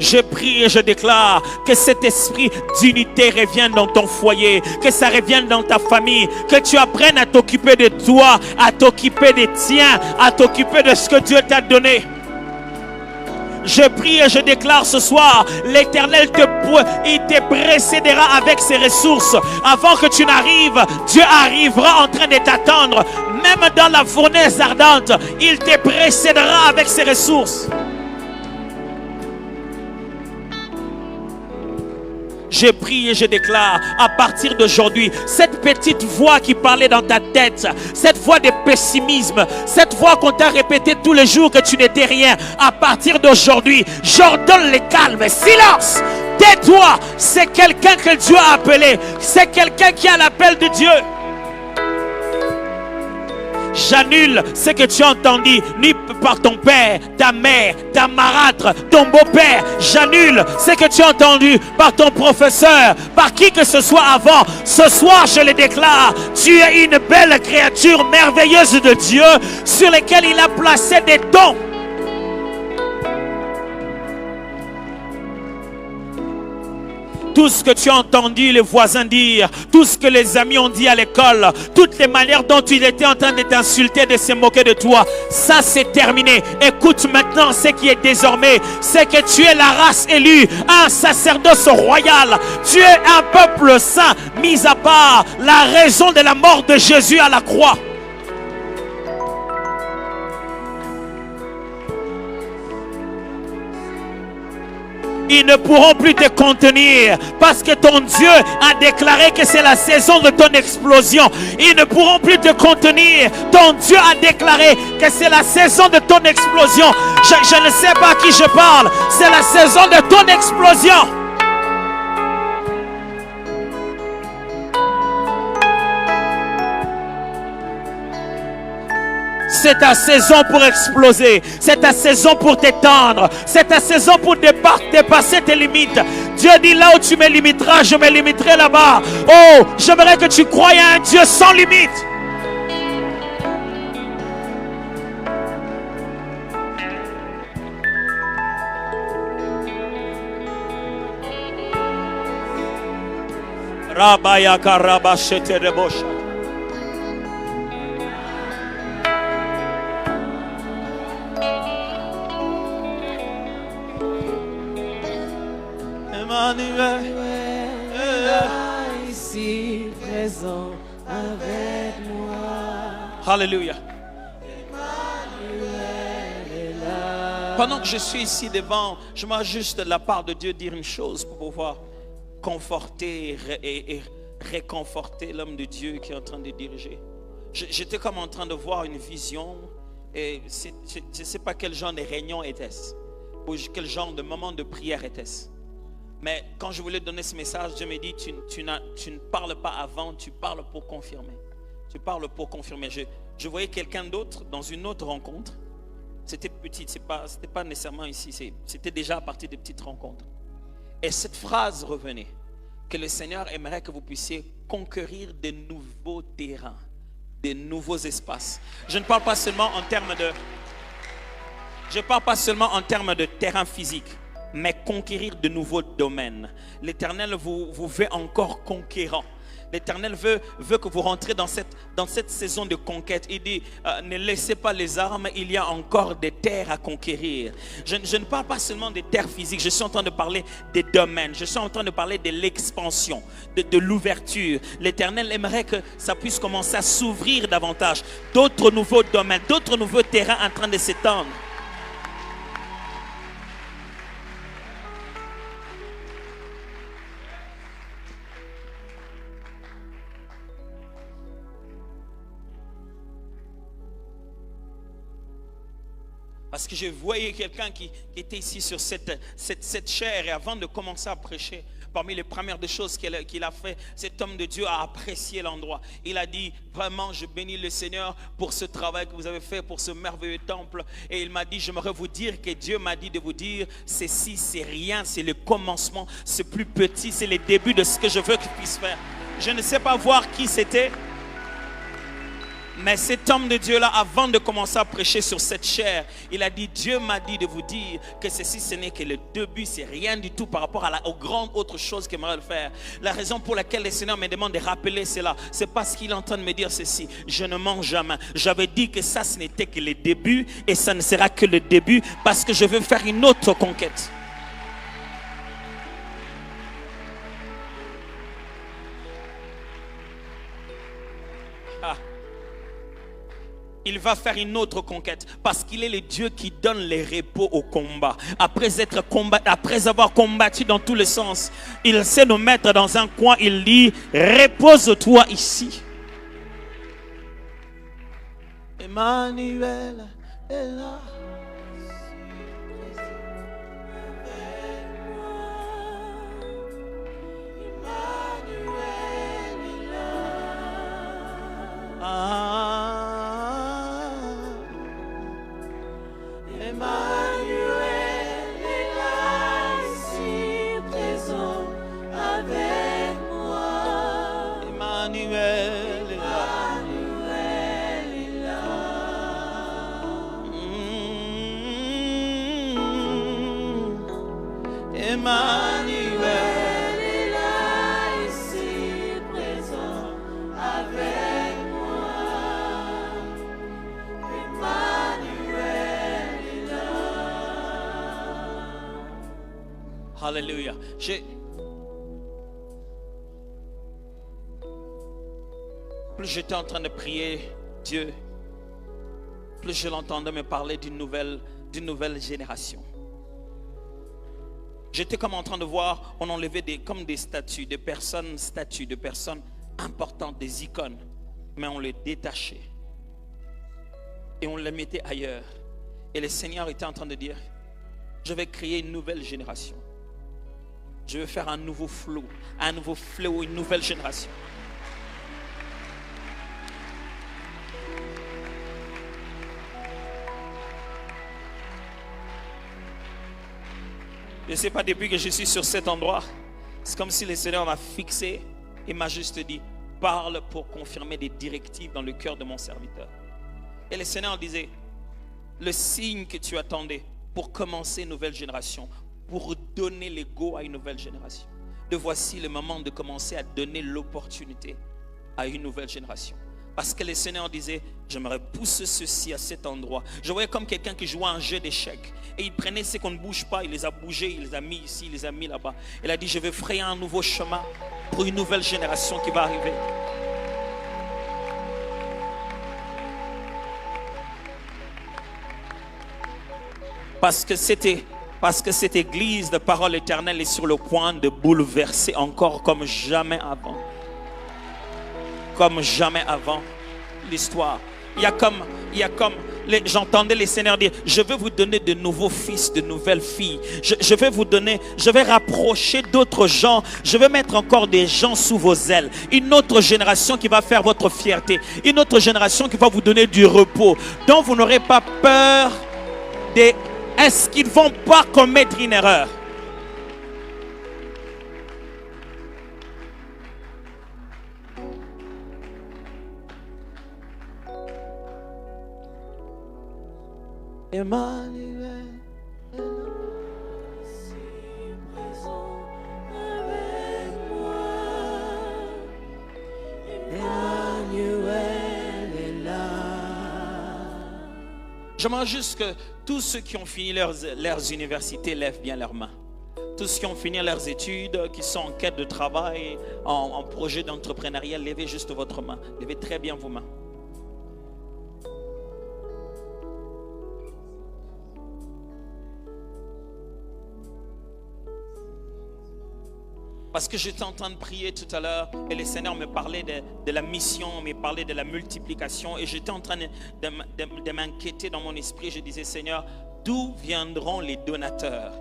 Je prie et je déclare que cet esprit d'unité revienne dans ton foyer, que ça revienne dans ta famille, que tu apprennes à t'occuper de toi, à t'occuper des tiens, à t'occuper de ce que Dieu t'a donné. Je prie et je déclare ce soir, l'Éternel il te précédera avec ses ressources. Avant que tu n'arrives, Dieu arrivera en train de t'attendre. Même dans la fournaise ardente, il te précédera avec ses ressources. Je prie et je déclare, à partir d'aujourd'hui, cette petite voix qui parlait dans ta tête, cette voix de pessimisme, cette voix qu'on t'a répétée tous les jours que tu n'étais rien, à partir d'aujourd'hui, j'ordonne le calme, silence, tais-toi, c'est quelqu'un que Dieu a appelé, c'est quelqu'un qui a l'appel de Dieu. J'annule ce que tu as entendu, ni par ton père, ta mère, ta marâtre, ton beau-père. J'annule ce que tu as entendu par ton professeur, par qui que ce soit avant. Ce soir, je le déclare, tu es une belle créature merveilleuse de Dieu sur laquelle il a placé des dons. Tout ce que tu as entendu les voisins dire, tout ce que les amis ont dit à l'école, toutes les manières dont il était en train de t'insulter, de se moquer de toi, ça c'est terminé. Écoute maintenant ce qui est désormais, c'est que tu es la race élue, un sacerdoce royal, tu es un peuple saint, mis à part la raison de la mort de Jésus à la croix. Ils ne pourront plus te contenir parce que ton Dieu a déclaré que c'est la saison de ton explosion. Ils ne pourront plus te contenir. Ton Dieu a déclaré que c'est la saison de ton explosion. Je ne sais pas à qui je parle. C'est la saison de ton explosion. C'est ta saison pour exploser. C'est ta saison pour t'étendre. C'est ta saison pour dépasser tes limites. Dieu dit, là où tu me limiteras, je me limiterai là-bas. Oh, j'aimerais que tu croies à un Dieu sans limite. Rabaya karaba shete rebosha. Ici présent avec moi. Alléluia. Pendant que je suis ici devant, je m'ajuste de la part de Dieu dire une chose pour pouvoir conforter et réconforter l'homme de Dieu qui est en train de diriger. J'étais comme en train de voir une vision et je ne sais pas quel genre de réunion était-ce ou quel genre de moment de prière était-ce. Mais quand je voulais donner ce message, Dieu me dit, tu ne parles pas avant, tu parles pour confirmer. Tu parles pour confirmer. Je voyais quelqu'un d'autre dans une autre rencontre. C'était petit, c'était pas nécessairement ici, c'était déjà à partir de petites rencontres. Et cette phrase revenait, que le Seigneur aimerait que vous puissiez conquérir de nouveaux terrains, de nouveaux espaces. Je ne parle pas seulement en termes de terrain physique, mais conquérir de nouveaux domaines. L'Éternel vous veut encore conquérant. L'Éternel veut que vous rentrez dans cette saison de conquête. Il dit, ne laissez pas les armes, il y a encore des terres à conquérir. Je ne parle pas seulement des terres physiques, je suis en train de parler des domaines. Je suis en train de parler de l'expansion, de l'ouverture. L'Éternel aimerait que ça puisse commencer à s'ouvrir davantage. D'autres nouveaux domaines, d'autres nouveaux terrains en train de s'étendre. Parce que je voyais quelqu'un qui était ici sur cette chaire et avant de commencer à prêcher, parmi les premières des choses qu'il a fait, cet homme de Dieu a apprécié l'endroit. Il a dit, vraiment, je bénis le Seigneur pour ce travail que vous avez fait, pour ce merveilleux temple. Et il m'a dit, j'aimerais vous dire que Dieu m'a dit de vous dire, ceci, c'est rien, c'est le commencement, c'est plus petit, c'est le début de ce que je veux qu'il puisse faire. Je ne sais pas voir qui c'était. Mais cet homme de Dieu-là, avant de commencer à prêcher sur cette chair, il a dit, Dieu m'a dit de vous dire que ceci, ce n'est que le début, c'est rien du tout par rapport aux grandes autres choses qu'il aimerait faire. La raison pour laquelle le Seigneur me demande de rappeler cela, c'est parce qu'il est en train de me dire ceci, je ne mens jamais. J'avais dit que ça, ce n'était que le début et ça ne sera que le début parce que je veux faire une autre conquête. Il va faire une autre conquête parce qu'il est le Dieu qui donne les repos au combat. Après avoir combattu dans tous les sens, il sait nous mettre dans un coin. Il dit, repose-toi ici. Emmanuel est là. Emmanuel est là, ici présent avec moi. Emmanuel est là. Emmanuel est là. Emmanuel est Alléluia. Plus j'étais en train de prier Dieu, plus je l'entendais me parler d'une nouvelle génération. J'étais comme en train de voir, on enlevait comme des statues de personnes importantes, des icônes, mais on les détachait et on les mettait ailleurs. Et le Seigneur était en train de dire, je vais créer une nouvelle génération. Je vais faire un nouveau flot, une nouvelle génération. Je ne sais pas, depuis que je suis sur cet endroit, c'est comme si le Seigneur m'a fixé et m'a juste dit, parle pour confirmer des directives dans le cœur de mon serviteur. Et le Seigneur disait, le signe que tu attendais pour commencer une nouvelle génération, pour donner l'ego à une nouvelle génération. De voici le moment de commencer à donner l'opportunité à une nouvelle génération. Parce que le Seigneur disait, j'aimerais pousser ceci à cet endroit. Je voyais comme quelqu'un qui jouait un jeu d'échecs. Et il prenait ce qu'on ne bouge pas, il les a bougés, il les a mis ici, il les a mis là-bas. Il a dit, je vais frayer un nouveau chemin pour une nouvelle génération qui va arriver. Parce que cette église de parole éternelle est sur le point de bouleverser encore comme jamais avant. Comme jamais avant l'histoire. Il y a comme j'entendais les seigneurs dire, je vais vous donner de nouveaux fils, de nouvelles filles. Je vais rapprocher d'autres gens. Je vais mettre encore des gens sous vos ailes. Une autre génération qui va faire votre fierté. Une autre génération qui va vous donner du repos. Dont vous n'aurez pas peur des... Est-ce qu'ils ne vont pas commettre une erreur? Emmanuel, Si présent avec moi, Emmanuel est là. J'aimerais juste que tous ceux qui ont fini leurs universités lèvent bien leurs mains. Tous ceux qui ont fini leurs études, qui sont en quête de travail, en projet d'entrepreneuriat, levez juste votre main. Levez très bien vos mains. Parce que j'étais en train de prier tout à l'heure et le Seigneur me parlait de la mission, me parlait de la multiplication et j'étais en train de m'inquiéter dans mon esprit. Je disais, Seigneur, d'où viendront les donateurs?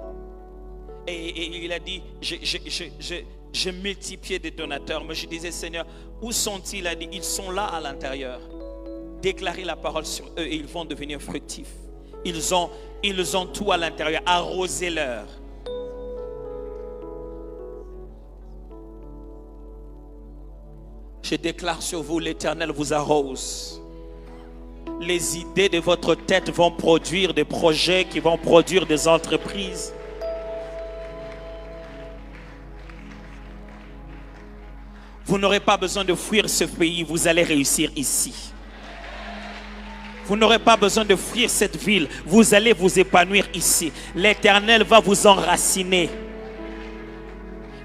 Et il a dit, je multipliais des donateurs. Mais je disais, Seigneur, où sont-ils? Il a dit, ils sont là à l'intérieur. Déclarez la parole sur eux et ils vont devenir fructifs. Ils ont tout à l'intérieur. Arrosez-leur. Je déclare sur vous, l'Éternel vous arrose. Les idées de votre tête vont produire des projets qui vont produire des entreprises. Vous n'aurez pas besoin de fuir ce pays, vous allez réussir ici. Vous n'aurez pas besoin de fuir cette ville, vous allez vous épanouir ici. L'Éternel va vous enraciner.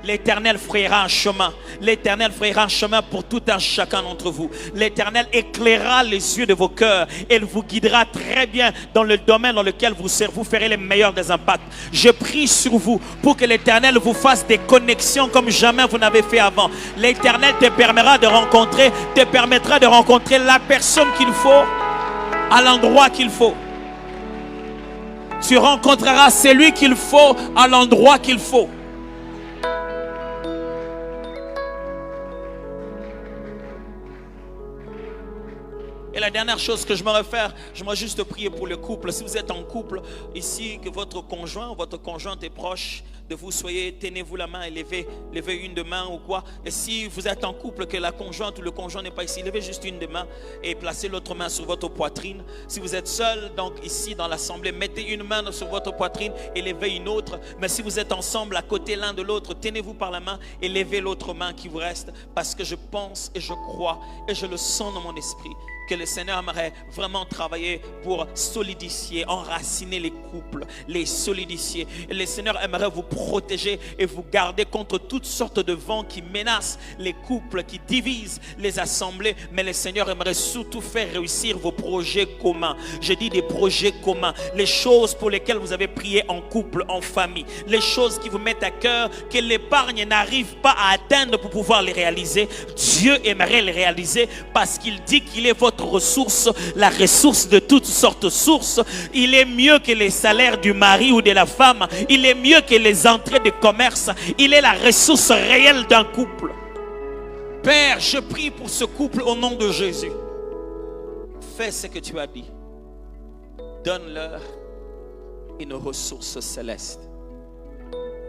L'Éternel frayera un chemin. L'Éternel frayera un chemin pour tout un chacun d'entre vous. L'Éternel éclairera les yeux de vos cœurs. Et il vous guidera très bien dans le domaine dans lequel vous ferez les meilleurs des impacts. Je prie sur vous pour que l'Éternel vous fasse des connexions comme jamais vous n'avez fait avant. L'Éternel te permettra de rencontrer la personne qu'il faut à l'endroit qu'il faut. Tu rencontreras celui qu'il faut à l'endroit qu'il faut. Et la dernière chose que je me faire, j'aimerais juste prier pour le couple. Si vous êtes en couple ici, que votre conjoint ou votre conjointe est proche de vous, tenez-vous la main et levez une de main ou quoi. Et si vous êtes en couple, que la conjointe ou le conjoint n'est pas ici, levez juste une de main et placez l'autre main sur votre poitrine. Si vous êtes seul, donc ici dans l'assemblée, mettez une main sur votre poitrine et levez une autre. Mais si vous êtes ensemble à côté l'un de l'autre, tenez-vous par la main et levez l'autre main qui vous reste. Parce que je pense et je crois et je le sens dans mon esprit que le Seigneur aimerait vraiment travailler pour solidifier, enraciner les couples, les solidifier. Et le Seigneur aimerait vous protéger et vous garder contre toutes sortes de vents qui menacent les couples, qui divisent les assemblées. Mais le Seigneur aimerait surtout faire réussir vos projets communs. Je dis des projets communs, les choses pour lesquelles vous avez prié en couple, en famille, les choses qui vous mettent à cœur, que l'épargne n'arrive pas à atteindre pour pouvoir les réaliser. Dieu aimerait les réaliser parce qu'il dit qu'il est votre ressource, la ressource de toutes sortes de sources. Il est mieux que les salaires du mari ou de la femme. Il est mieux que les entrées de commerce. Il est la ressource réelle d'un couple. Père, je prie pour ce couple au nom de Jésus. Fais ce que tu as dit. Donne-leur une ressource céleste.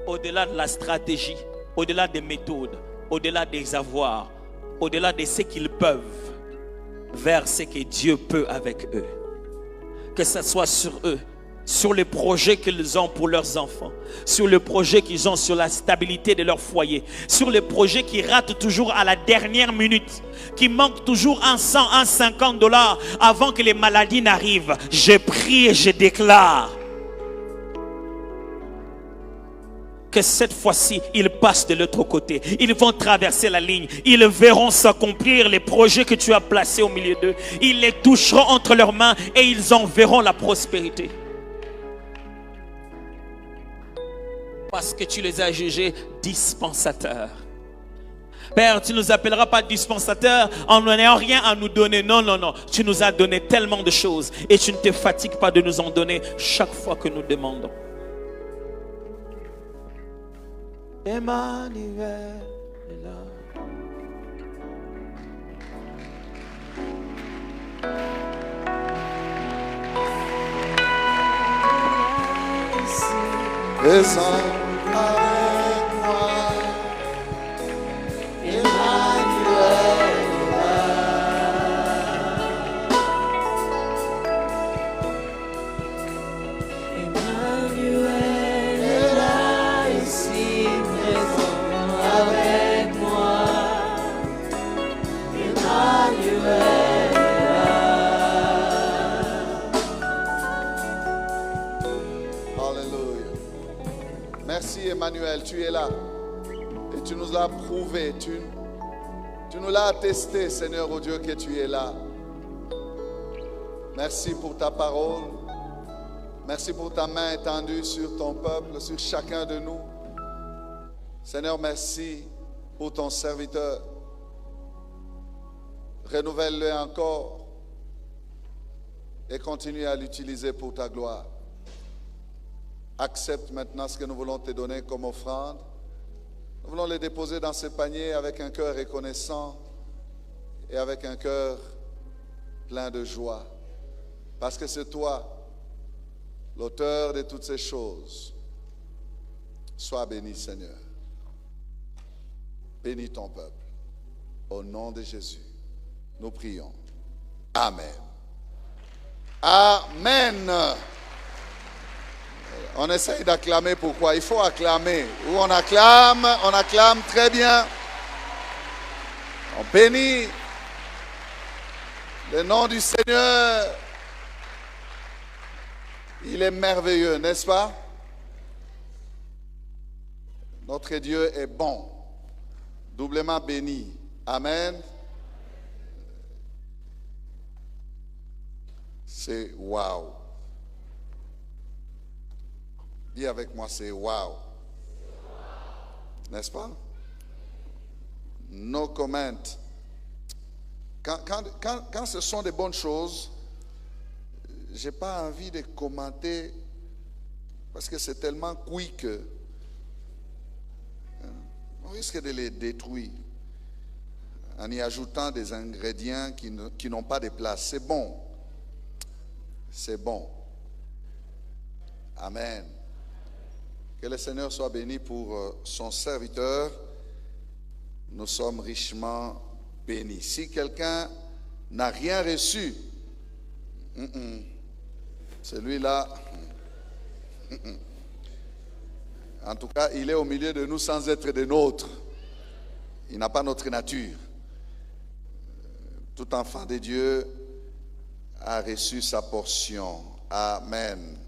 Au-delà de la stratégie, au-delà des méthodes, au-delà des avoirs, au-delà de ce qu'ils peuvent, vers ce que Dieu peut avec eux. Que ce soit sur eux, sur les projets qu'ils ont pour leurs enfants, sur le projet qu'ils ont sur la stabilité de leur foyer, sur les projets qui ratent toujours à la dernière minute, qui manquent toujours un 100, un 50 $ avant que les maladies n'arrivent. Je prie et je déclare que cette fois-ci, ils passent de l'autre côté. Ils vont traverser la ligne. Ils verront s'accomplir les projets que tu as placés au milieu d'eux. Ils les toucheront entre leurs mains et ils en verront la prospérité. Parce que tu les as jugés dispensateurs. Père, tu ne nous appelleras pas dispensateurs en n'ayant rien à nous donner. Non, non, non. Tu nous as donné tellement de choses et tu ne te fatigues pas de nous en donner chaque fois que nous demandons. Emmanuel est là. Descends avec moi. Emmanuel est là. Emmanuel est là ici, présent avec moi. Emmanuel est là. Alléluia. Merci Emmanuel, tu es là. Et tu nous l'as prouvé. Tu nous l'as attesté, Seigneur, oh Dieu, que tu es là. Merci pour ta parole. Merci pour ta main étendue sur ton peuple, sur chacun de nous. Seigneur, merci pour ton serviteur. Renouvelle-le encore et continue à l'utiliser pour ta gloire. Accepte maintenant ce que nous voulons te donner comme offrande. Nous voulons les déposer dans ce panier avec un cœur reconnaissant et avec un cœur plein de joie. Parce que c'est toi, l'auteur de toutes ces choses. Sois béni, Seigneur. Bénis ton peuple. Au nom de Jésus, nous prions. Amen. Amen. On essaye d'acclamer. Pourquoi? Il faut acclamer. Où on acclame très bien. On bénit le nom du Seigneur. Il est merveilleux, n'est-ce pas? Notre Dieu est bon, doublement béni. Amen. C'est wow. Dis avec moi, c'est wow. N'est-ce pas? No comment. Quand ce sont des bonnes choses, je n'ai pas envie de commenter parce que c'est tellement quick qu'on risque de les détruire en y ajoutant des ingrédients qui n'ont pas de place. C'est bon. C'est bon. Amen. Que le Seigneur soit béni pour son serviteur. Nous sommes richement bénis. Si quelqu'un n'a rien reçu, celui-là, en tout cas, il est au milieu de nous sans être des nôtres. Il n'a pas notre nature. Tout enfant de Dieu a reçu sa portion. Amen.